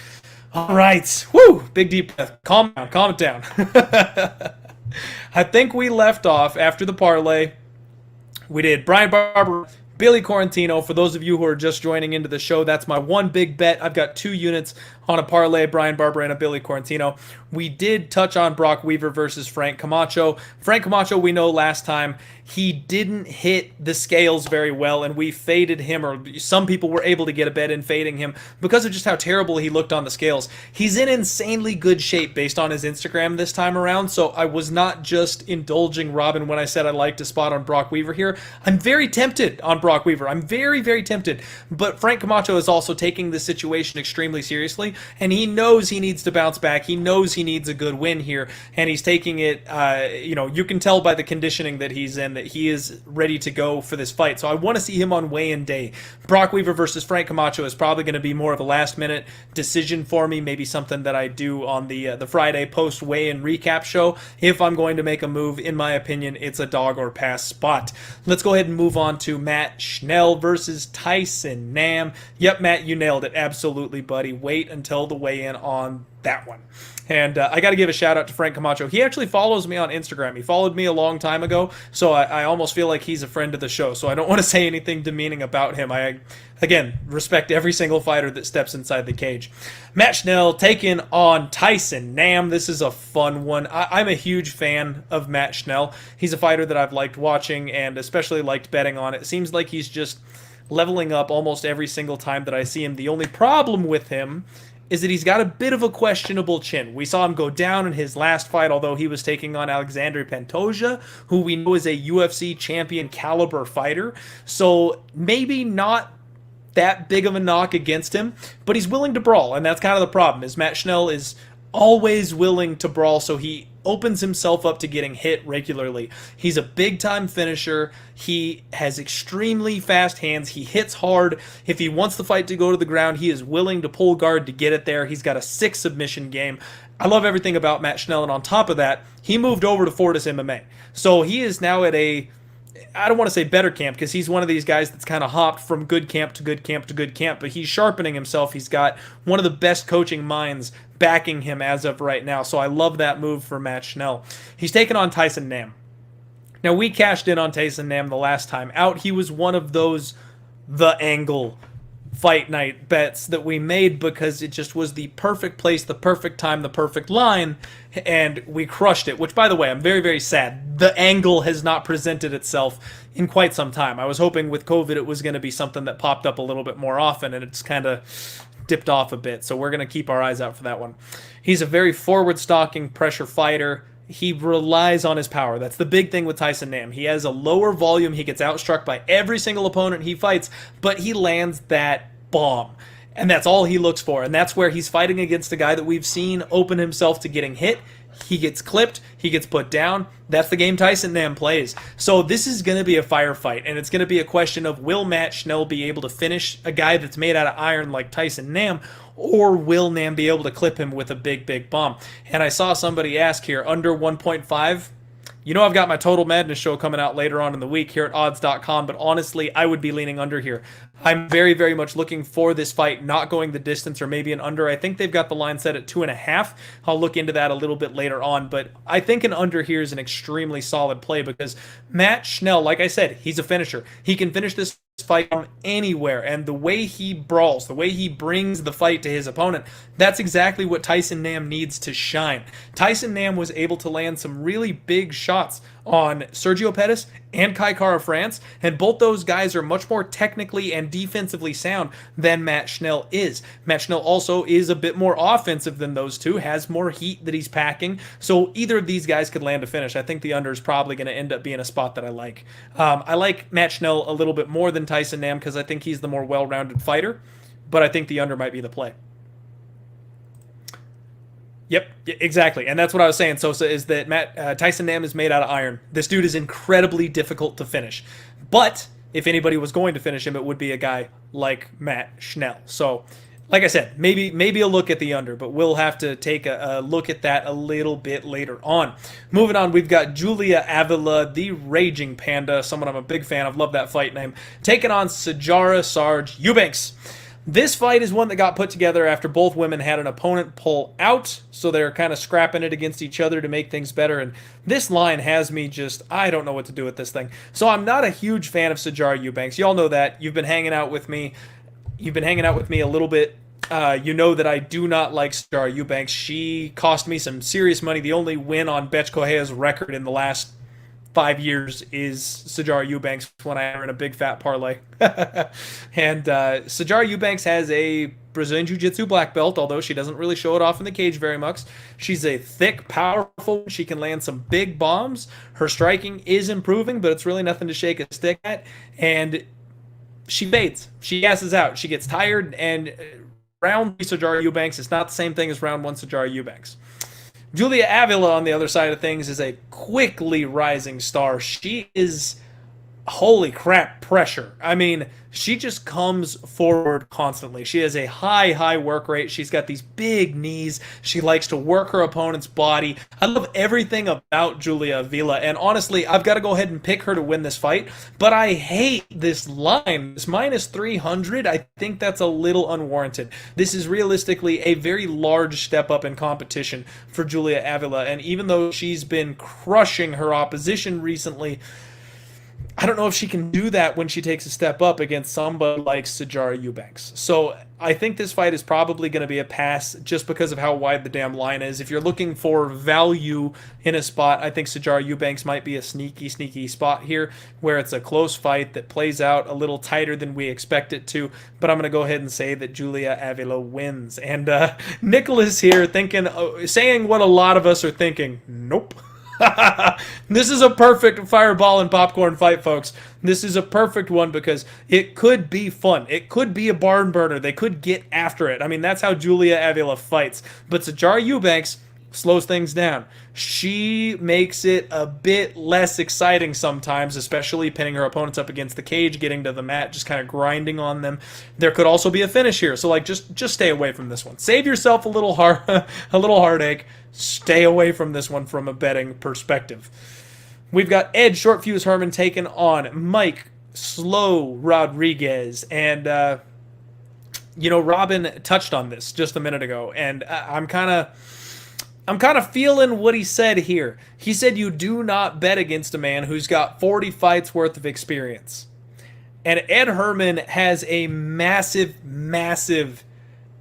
All right. Woo! Big deep breath. Calm it down. I think we left off after the parlay. We did Brian Barber, Billy Quarantino. For those of you who are just joining into the show, that's my one big bet. I've got 2 units on a parlay, Brian Barber and a Billy Quarantino. We did touch on Brock Weaver versus Frank Camacho. Frank Camacho, we know last time, he didn't hit the scales very well, and we faded him, or some people were able to get a bet in fading him because of just how terrible he looked on the scales. He's in insanely good shape based on his Instagram this time around, so I was not just indulging Robin when I said I liked a spot on Brock Weaver here. I'm very tempted on Brock Weaver. I'm very, very tempted, but Frank Camacho is also taking this situation extremely seriously, and he knows he needs to bounce back. He knows he needs a good win here, and he's taking it, you can tell by the conditioning that he's in that he is ready to go for this fight. So I want to see him on weigh-in day. Brock Weaver versus Frank Camacho is probably going to be more of a last-minute decision for me, maybe something that I do on the Friday post-weigh-in recap show. If I'm going to make a move, in my opinion, it's a dog or pass spot. Let's go ahead and move on to Matt Schnell versus Tyson Nam. Yep, Matt, you nailed it. Absolutely, buddy. Wait until the weigh-in on that one. And I got to give a shout out to Frank Camacho. He actually follows me on Instagram. He followed me a long time ago, so I almost feel like he's a friend of the show. So I don't want to say anything demeaning about him. I, again, respect every single fighter that steps inside the cage. Matt Schnell taking on Tyson Nam. This is a fun one. I'm a huge fan of Matt Schnell. He's a fighter that I've liked watching and especially liked betting on. It seems like he's just leveling up almost every single time that I see him. The only problem with him is that he's got a bit of a questionable chin. We saw him go down in his last fight, although he was taking on Alexander Pantoja, who we know is a UFC champion caliber fighter. So maybe not that big of a knock against him, but he's willing to brawl, and that's kind of the problem, is Matt Schnell is always willing to brawl, so he opens himself up to getting hit regularly. He's a big-time finisher. He has extremely fast hands. He hits hard. If he wants the fight to go to the ground, he is willing to pull guard to get it there. He's got a 6 submission game. I love everything about Matt Schnell, and on top of that, he moved over to Fortis MMA. So he is now at a, I don't want to say better camp, because he's one of these guys that's kind of hopped from good camp to good camp to good camp, but he's sharpening himself. He's got one of the best coaching minds backing him as of right now, so I love that move for Matt Schnell. He's taken on Tyson Nam. Now, we cashed in on Tyson Nam the last time out. He was one of those the angle fight night bets that we made because it just was the perfect place, the perfect time, the perfect line, and we crushed it, which, by the way, I'm very, very sad. The angle has not presented itself in quite some time. I was hoping with COVID it was going to be something that popped up a little bit more often, and it's kind of dipped off a bit, so we're going to keep our eyes out for that one. He's a very forward-stalking pressure fighter. He relies on his power. That's the big thing with Tyson Nam. He has a lower volume. He gets outstruck by every single opponent he fights, but he lands that bomb. And that's all he looks for. And that's where he's fighting against a guy that we've seen open himself to getting hit. He gets clipped. He gets put down. That's the game Tyson Nam plays. So this is going to be a firefight, and it's going to be a question of, will Matt Schnell be able to finish a guy that's made out of iron like Tyson Nam, or will Nam be able to clip him with a big, big bomb? And I saw somebody ask here, under 1.5. You know, I've got my Total Madness show coming out later on in the week here at odds.com, but honestly, I would be leaning under here. I'm very, very much looking for this fight not going the distance, or maybe an under. I think they've got the line set at 2.5. I'll look into that a little bit later on, but I think an under here is an extremely solid play because Matt Schnell, like I said, he's a finisher. He can finish this fight from anywhere, and the way he brawls, the way he brings the fight to his opponent, that's exactly what Tyson Nam needs to shine. Tyson Nam was able to land some really big shots on Sergio Pettis and Kai Kara France, and both those guys are much more technically and defensively sound than Matt Schnell is. Matt Schnell also is a bit more offensive than those two, has more heat that he's packing, so either of these guys could land a finish. I think the under is probably going to end up being a spot that I like. I like Matt Schnell a little bit more than Tyson Nam because I think he's the more well-rounded fighter, but I think the under might be the play. Yep, exactly, and that's what I was saying, Sosa, is that Tyson Nam is made out of iron. This dude is incredibly difficult to finish, but if anybody was going to finish him, it would be a guy like Matt Schnell. So, like I said, maybe a look at the under, but we'll have to take a look at that a little bit later on. Moving on, we've got Julia Avila, the Raging Panda, someone I'm a big fan of, love that fight name, taking on Sijara Sarge Eubanks. This fight is one that got put together after both women had an opponent pull out, so they're kind of scrapping it against each other to make things better, and this line has me just, I don't know what to do with this thing. So I'm not a huge fan of Sijara Eubanks. Y'all know that. You've been hanging out with me. You've been hanging out with me a little bit. You know that I do not like Sijara Eubanks. She cost me some serious money. The only win on Betch Correa's record in the last 5 years is Sijara Eubanks when I enter in a big fat parlay. And Sijara Eubanks has a Brazilian Jiu-Jitsu black belt, although she doesn't really show it off in the cage very much. She's a thick, powerful, she can land some big bombs. Her striking is improving, but it's really nothing to shake a stick at. And she fades. She gasses out. She gets tired, and round 3 Sijara Eubanks is not the same thing as round 1 Sijara Eubanks. Julia Avila, on the other side of things, is a quickly rising star. She is, holy crap, pressure. I mean, she just comes forward constantly. She has a high work rate. She's got these big knees. She likes to work her opponent's body. I love everything about Julia Avila, and honestly, I've got to go ahead and pick her to win this fight, but I hate this line. This minus 300, I think that's a little unwarranted. This is realistically a very large step up in competition for Julia Avila, and even though she's been crushing her opposition recently, I don't know if she can do that when she takes a step up against somebody like Sijara Eubanks. So I think this fight is probably going to be a pass just because of how wide the damn line is. If you're looking for value in a spot, I think Sijara Eubanks might be a sneaky spot here where it's a close fight that plays out a little tighter than we expect it to. But I'm going to go ahead and say that Julia Avila wins. And Nicholas here saying what a lot of us are thinking. Nope. This is a perfect fireball and popcorn fight, folks. This is a perfect one because it could be fun. It could be a barn burner. They could get after it. I mean, that's how Julia Avila fights. But Sijara Eubanks slows things down. She makes it a bit less exciting sometimes, especially pinning her opponents up against the cage, getting to the mat, just kind of grinding on them. There could also be a finish here, so like just stay away from this one. Save yourself a little heartache. Stay away from this one from a betting perspective. We've got Ed Short Fuse Herman taking on Mike Slow Rodriguez, and Robin touched on this just a minute ago, and I'm kind of feeling what he said here. He said you do not bet against a man who's got 40 fights worth of experience. And Ed Herman has a massive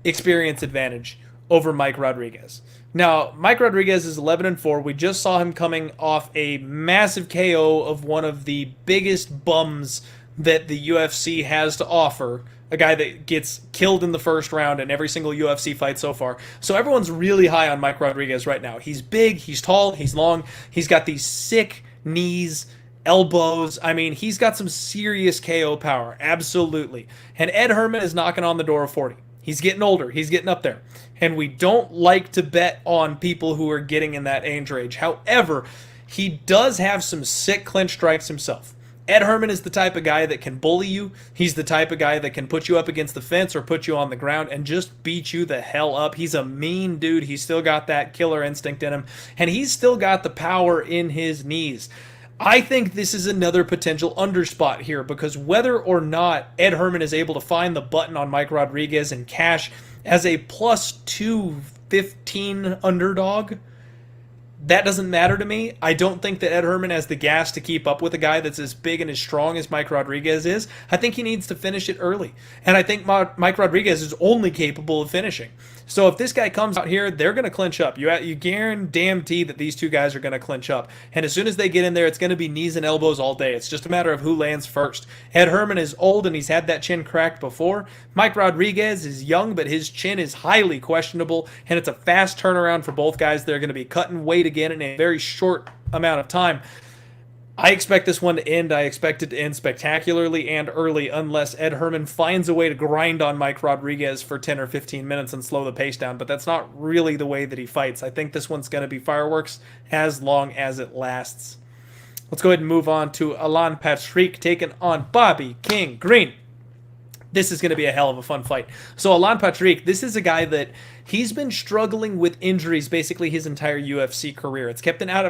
experience advantage over Mike Rodriguez. Now, Mike Rodriguez is 11-4. We just saw him coming off a massive KO of one of the biggest bums that the UFC has to offer. A guy that gets killed in the first round in every single UFC fight so far. So everyone's really high on Mike Rodriguez right now. He's big, he's tall, he's long, he's got these sick knees, elbows. I mean, he's got some serious KO power, absolutely. And Ed Herman is knocking on the door of 40. He's getting older, he's getting up there. And we don't like to bet on people who are getting in that age range. However, he does have some sick clinch strikes himself. Ed Herman is the type of guy that can bully you. He's the type of guy that can put you up against the fence or put you on the ground and just beat you the hell up. He's a mean dude. He's still got that killer instinct in him, and he's still got the power in his knees. I think this is another potential underspot here because whether or not Ed Herman is able to find the button on Mike Rodriguez and cash as a plus 215 underdog, that doesn't matter to me. I don't think that Ed Herman has the gas to keep up with a guy that's as big and as strong as Mike Rodriguez is. I think he needs to finish it early. And I think Mike Rodriguez is only capable of finishing. So if this guy comes out here, they're going to clinch up. You guarantee that these two guys are going to clinch up. And as soon as they get in there, it's going to be knees and elbows all day. It's just a matter of who lands first. Ed Herman is old and he's had that chin cracked before. Mike Rodriguez is young, but his chin is highly questionable. And it's a fast turnaround for both guys. They're going to be cutting weight again in a very short amount of time. I expect this one to end. I expect it to end spectacularly and early unless Ed Herman finds a way to grind on Mike Rodriguez for 10 or 15 minutes and slow the pace down, but that's not really the way that he fights. I think this one's going to be fireworks as long as it lasts. Let's go ahead and move on to Alan Patrick taking on Bobby King Green. This is going to be a hell of a fun fight. So Alan Patrick, this is a guy that he's been struggling with injuries basically his entire UFC career. It's kept him out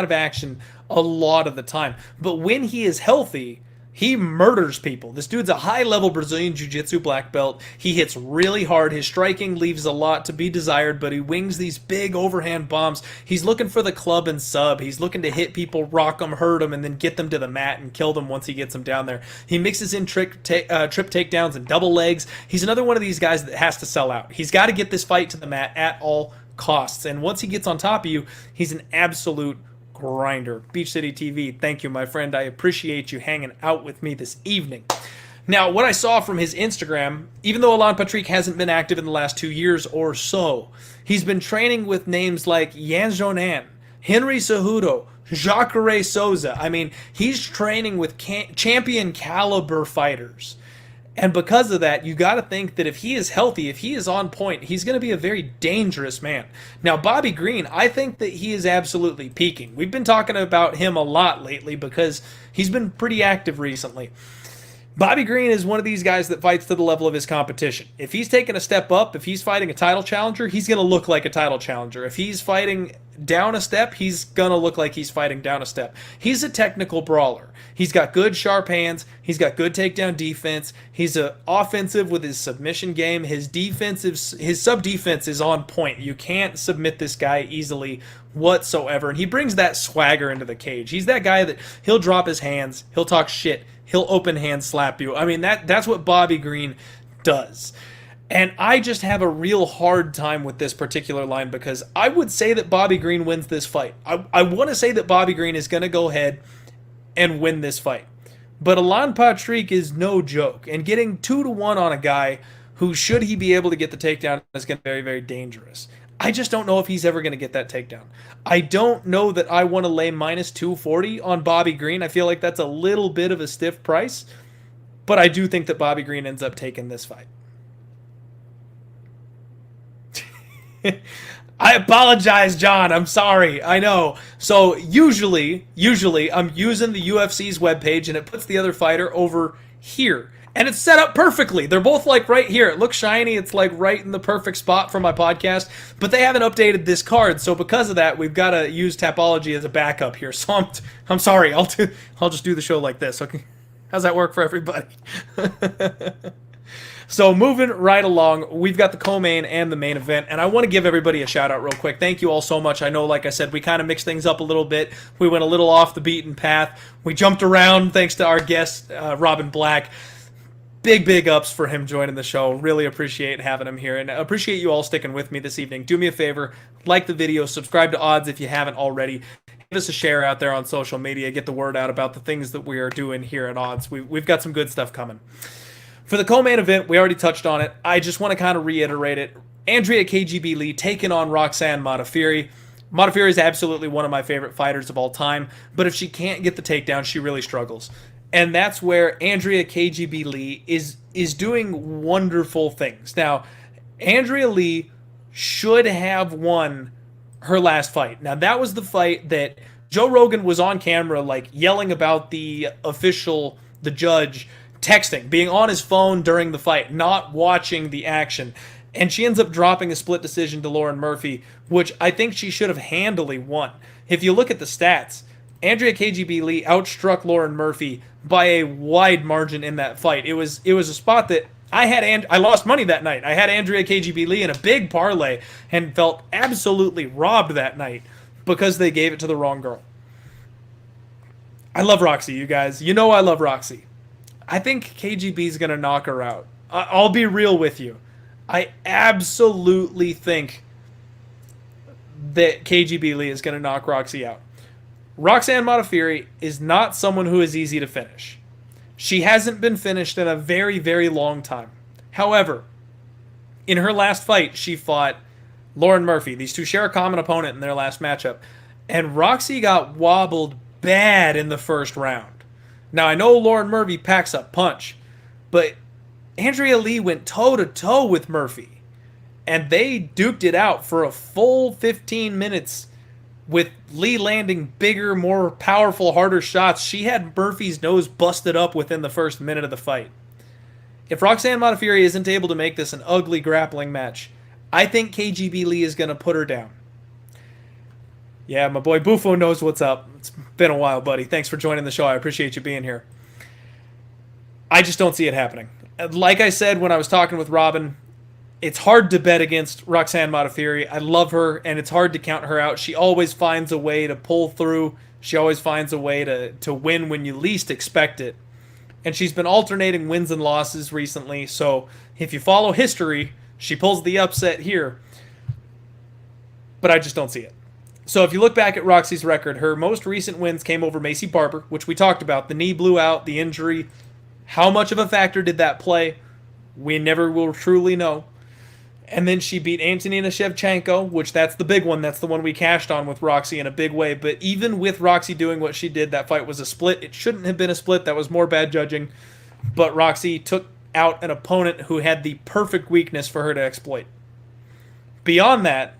of action a lot of the time. But when he is healthy, he murders people. This dude's a high-level Brazilian Jiu-Jitsu black belt. He hits really hard. His striking leaves a lot to be desired, but he wings these big overhand bombs. He's looking for the club and sub. He's looking to hit people, rock them, hurt them, and then get them to the mat and kill them once he gets them down there. He mixes in trip takedowns and double legs. He's another one of these guys that has to sell out. He's got to get this fight to the mat at all costs. And once he gets on top of you, he's an absolute grinder. Beach City TV, thank you, my friend. I appreciate you hanging out with me this evening. Now, what I saw from his Instagram, even though Alan Patrick hasn't been active in the last 2 years or so, he's been training with names like Yan Jonan, Henry Cejudo, Jacare Souza. I mean, he's training with champion caliber fighters. And because of that, you got to think that if he is healthy, if he is on point, he's going to be a very dangerous man. Now, Bobby Green, I think that he is absolutely peaking. We've been talking about him a lot lately because he's been pretty active recently. Bobby Green is one of these guys that fights to the level of his competition. If he's taking a step up, if he's fighting a title challenger, he's going to look like a title challenger. If he's fighting down a step, he's going to look like he's fighting down a step. He's a technical brawler. He's got good, sharp hands. He's got good takedown defense. He's offensive with his submission game. His sub-defense is on point. You can't submit this guy easily whatsoever. And he brings that swagger into the cage. He's that guy that he'll drop his hands, he'll talk shit, he'll open hand slap you. I mean, that's what Bobby Green does. And I just have a real hard time with this particular line because I would say that Bobby Green wins this fight. I want to say that Bobby Green is going to go ahead and win this fight. But Alan Patrick is no joke. And getting 2-1 on a guy who, should he be able to get the takedown, is going to be very, very dangerous. I just don't know if he's ever going to get that takedown. I don't know that I want to lay minus 240 on Bobby Green. I feel like that's a little bit of a stiff price. But I do think that Bobby Green ends up taking this fight. I apologize, John. I'm sorry. I know. So usually I'm using the UFC's webpage and it puts the other fighter over here. And it's set up perfectly. They're both like right here. It looks shiny. It's like right in the perfect spot for my podcast. But they haven't updated this card. So because of that, we've got to use Tapology as a backup here. So I'm sorry. I'll just do the show like this. Okay. How's that work for everybody? So moving right along, we've got the co-main and the main event, and I want to give everybody a shout-out real quick. Thank you all so much. I know, like I said, we kind of mixed things up a little bit. We went a little off the beaten path. We jumped around thanks to our guest, Robin Black. Big ups for him joining the show. Really appreciate having him here, and appreciate you all sticking with me this evening. Do me a favor, like the video, subscribe to Odds if you haven't already. Give us a share out there on social media. Get the word out about the things that we are doing here at Odds. We've got some good stuff coming. For the co-main event, we already touched on it. I just want to kind of reiterate it. Andrea KGB Lee taking on Roxanne Modafferi. Modafferi is absolutely one of my favorite fighters of all time, but if she can't get the takedown, she really struggles. And that's where Andrea KGB Lee is doing wonderful things. Now, Andrea Lee should have won her last fight. Now, that was the fight that Joe Rogan was on camera, like, yelling about the judge, texting, being on his phone during the fight, not watching the action. And she ends up dropping a split decision to Lauren Murphy, which I think she should have handily won. If you look at the stats, Andrea KGB Lee outstruck Lauren Murphy by a wide margin in that fight. It was a spot that I lost money that night. I had Andrea KGB Lee in a big parlay and felt absolutely robbed that night because they gave it to the wrong girl. I love Roxy, you guys. You know I love Roxy. I think KGB's going to knock her out. I'll be real with you. I absolutely think that KGB Lee is going to knock Roxy out. Roxanne Modafferi is not someone who is easy to finish. She hasn't been finished in a very, very long time. However, in her last fight, she fought Lauren Murphy. These two share a common opponent in their last matchup. And Roxy got wobbled bad in the first round. Now, I know Lauren Murphy packs a punch, but Andrea Lee went toe-to-toe with Murphy, and they duked it out for a full 15 minutes with Lee landing bigger, more powerful, harder shots. She had Murphy's nose busted up within the first minute of the fight. If Roxanne Modafferi isn't able to make this an ugly grappling match, I think KGB Lee is going to put her down. Yeah, my boy Bufo knows what's up. It's been a while, buddy. Thanks for joining the show. I appreciate you being here. I just don't see it happening. Like I said when I was talking with Robin, it's hard to bet against Roxanne Modafferi. I love her, and it's hard to count her out. She always finds a way to pull through. She always finds a way to win when you least expect it. And she's been alternating wins and losses recently, so if you follow history, she pulls the upset here. But I just don't see it. So if you look back at Roxy's record, her most recent wins came over Macy Barber, which we talked about. The knee blew out, the injury. How much of a factor did that play? We never will truly know. And then she beat Antonina Shevchenko, which that's the big one. That's the one we cashed on with Roxy in a big way. But even with Roxy doing what she did, that fight was a split. It shouldn't have been a split. That was more bad judging. But Roxy took out an opponent who had the perfect weakness for her to exploit. Beyond that,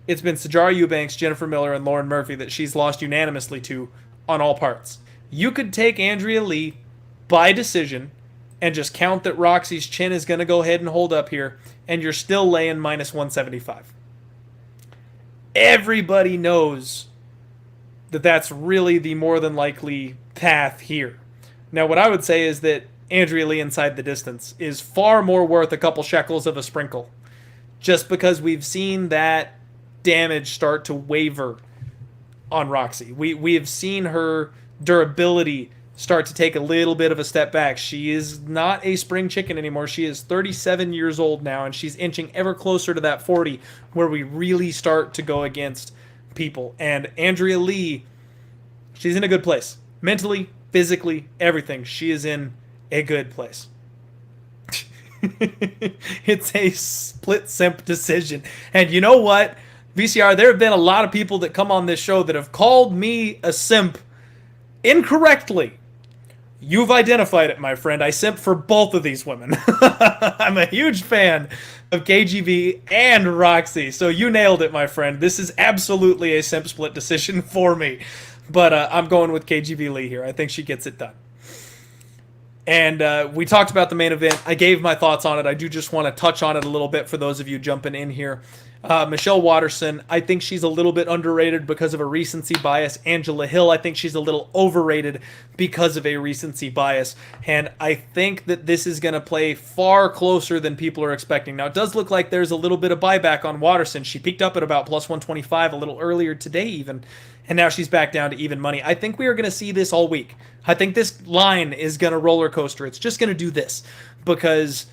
it's been Sijara Eubanks, Jennifer Miller, and Lauren Murphy that she's lost unanimously to on all parts. You could take Andrea Lee by decision and just count that Roxy's chin is going to go ahead and hold up here, and you're still laying minus 175. Everybody knows that that's really the more than likely path here. Now, what I would say is that Andrea Lee inside the distance is far more worth a couple shekels of a sprinkle, just because we've seen that damage start to waver on Roxy. We have seen her durability start to take a little bit of a step back. She is not a spring chicken anymore. She is 37 years old now, and she's inching ever closer to that 40 where we really start to go against people. And Andrea Lee, she's in a good place. Mentally, physically, everything. She is in a good place. It's a split simp decision. And you know what? VCR, there have been a lot of people that come on this show that have called me a simp incorrectly. You've identified it, my friend. I simp for both of these women. I'm a huge fan of KGB and Roxy, so you nailed it, my friend. This is absolutely a simp split decision for me. But I'm going with KGB Lee here. I think she gets it done. And we talked about the main event. I gave my thoughts on it. I do just want to touch on it a little bit for those of you jumping in here. Michelle Waterson, I think she's a little bit underrated because of a recency bias. Angela Hill, I think she's a little overrated because of a recency bias. And I think that this is going to play far closer than people are expecting. Now, it does look like there's a little bit of buyback on Waterson. She peaked up at about plus 125 a little earlier today even, and now she's back down to even money. I think we are going to see this all week. I think this line is going to roller coaster. It's just going to do this because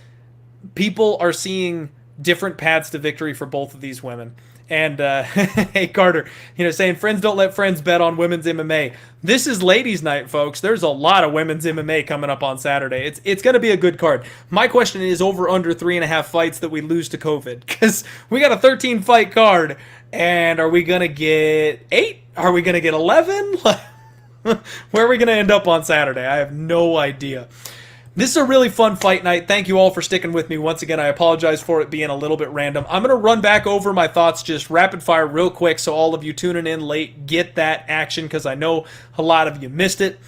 people are seeing different paths to victory for both of these women. And hey, Carter, saying friends don't let friends bet on women's MMA. This is ladies' night, folks. There's a lot of women's MMA coming up on Saturday. It's going to be a good card. My question is over under 3.5 fights that we lose to COVID, because we got a 13-fight card, and are we going to get 8? Are we going to get 11? Where are we going to end up on Saturday? I have no idea. This is a really fun fight night. Thank you all for sticking with me once again. I apologize for it being a little bit random. I'm going to run back over my thoughts just rapid fire real quick so all of you tuning in late get that action because I know a lot of you missed it.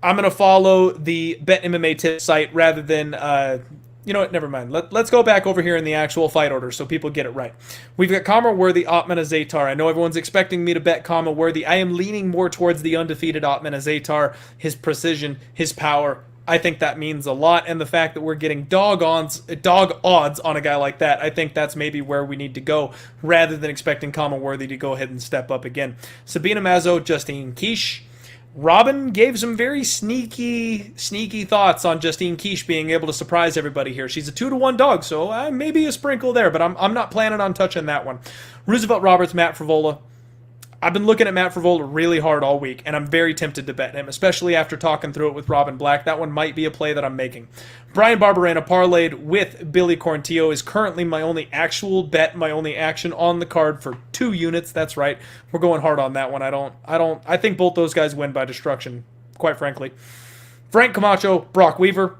I'm going to follow the Bet MMA tip site rather than... you know what? Never mind. Let's go back over here in the actual fight order so people get it right. We've got Khama Worthy, Ottman, Azaitar. I know everyone's expecting me to bet Khama Worthy. I am leaning more towards the undefeated Ottman Azaitar. His precision, his power. I think that means a lot, and the fact that we're getting dog odds on a guy like that, I think that's maybe where we need to go, rather than expecting Khama Worthy to go ahead and step up again. Sabina Mazo, Justine Quiche. Robin gave some very sneaky thoughts on Justine Quiche being able to surprise everybody here. She's a 2-1 dog, so maybe a sprinkle there, but I'm not planning on touching that one. Roosevelt Roberts, Matt Frivola. I've been looking at Matt Frivola really hard all week, and I'm very tempted to bet him, especially after talking through it with Robin Black. That one might be a play that I'm making. Brian Barberena parlayed with Billy Corntillo is currently my only actual bet, my only action on the card for 2 units. That's right. We're going hard on that one. I think both those guys win by destruction, quite frankly. Frank Camacho, Brock Weaver.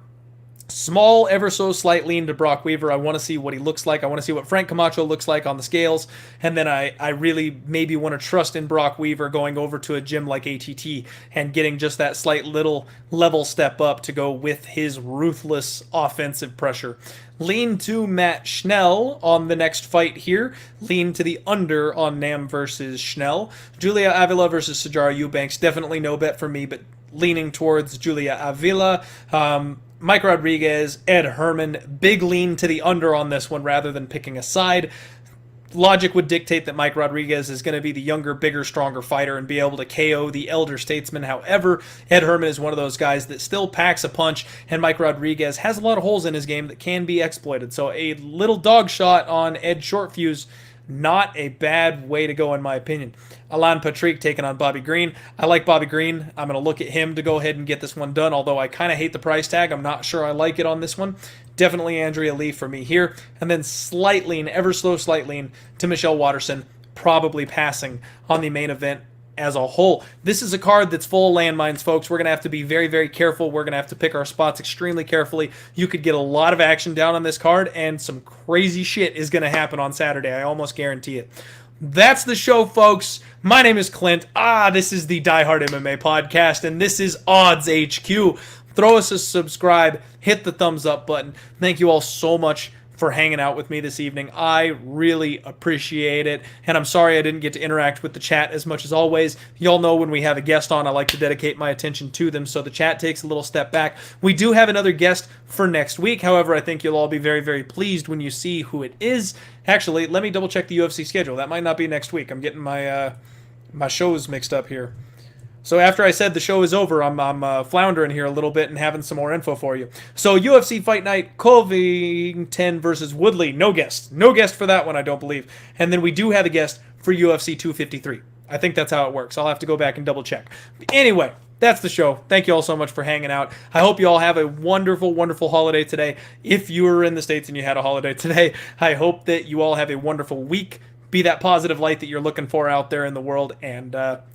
Small, ever so slight lean to Brock Weaver. I want to see what he looks like. I want to see what Frank Camacho looks like on the scales. And then I really maybe want to trust in Brock Weaver going over to a gym like ATT and getting just that slight little level step up to go with his ruthless offensive pressure. Lean to Matt Schnell on the next fight here. Lean to the under on Nam versus Schnell. Julia Avila versus Sajara Eubanks. Definitely no bet for me, but leaning towards Julia Avila. Mike Rodriguez, Ed Herman, big lean to the under on this one rather than picking a side. Logic would dictate that Mike Rodriguez is going to be the younger, bigger, stronger fighter and be able to KO the elder statesman. However, Ed Herman is one of those guys that still packs a punch, and Mike Rodriguez has a lot of holes in his game that can be exploited. So a little dog shot on Ed Shortfuse, not a bad way to go in my opinion. Alan Patrick taking on Bobby Green. I like Bobby Green. I'm going to look at him to go ahead and get this one done, although I kind of hate the price tag. I'm not sure I like it on this one. Definitely Andrea Lee for me here. And then slight lean, ever so slight lean to Michelle Waterson, probably passing on the main event as a whole. This is a card that's full of landmines, folks. We're going to have to be very, very careful. We're going to have to pick our spots extremely carefully. You could get a lot of action down on this card, and some crazy shit is going to happen on Saturday. I almost guarantee it. That's the show, folks. My name is Clint. This is the Die Hard MMA Podcast, and this is Odds HQ. Throw us a subscribe. Hit the thumbs up button. Thank you all so much for hanging out with me this evening. I really appreciate it, and I'm sorry I didn't get to interact with the chat as much as always. Y'all know when we have a guest on, I like to dedicate my attention to them, so the chat takes a little step back. We do have another guest for next week. However, I think you'll all be very, very pleased when you see who it is. Actually, let me double check the UFC schedule. That might not be next week. I'm getting my my shows mixed up here. So after I said the show is over, I'm floundering here a little bit and having some more info for you. So UFC Fight Night, Covington versus Woodley. No guest. No guest for that one, I don't believe. And then we do have a guest for UFC 253. I think that's how it works. I'll have to go back and double check. But anyway, that's the show. Thank you all so much for hanging out. I hope you all have a wonderful, wonderful holiday today. If you were in the States and you had a holiday today, I hope that you all have a wonderful week. Be that positive light that you're looking for out there in the world, and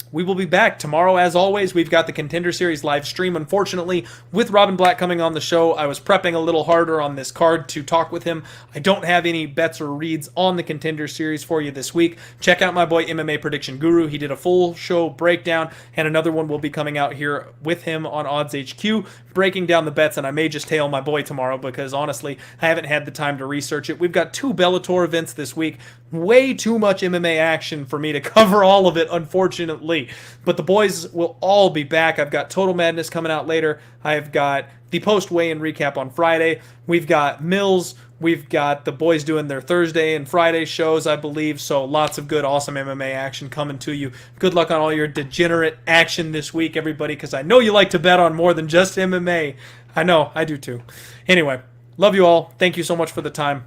we will be back tomorrow. As always, we've got the Contender Series live stream. Unfortunately, with Robin Black coming on the show, I was prepping a little harder on this card to talk with him. I don't have any bets or reads on the Contender Series for you this week. Check out my boy MMA Prediction Guru. He did a full show breakdown, and another one will be coming out here with him on Odds HQ, breaking down the bets, and I may just tail my boy tomorrow because, honestly, I haven't had the time to research it. We've got 2 Bellator events this week. Way too much MMA action for me to cover all of it, unfortunately. But the boys will all be back. I've got Total Madness coming out later. I've got the post-weigh-in recap on Friday. We've got Mills. We've got the boys doing their Thursday and Friday shows, I believe. So lots of good, awesome MMA action coming to you. Good luck on all your degenerate action this week, everybody, because I know you like to bet on more than just MMA. I know, I do too. Anyway, love you all. Thank you so much for the time.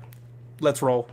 Let's roll.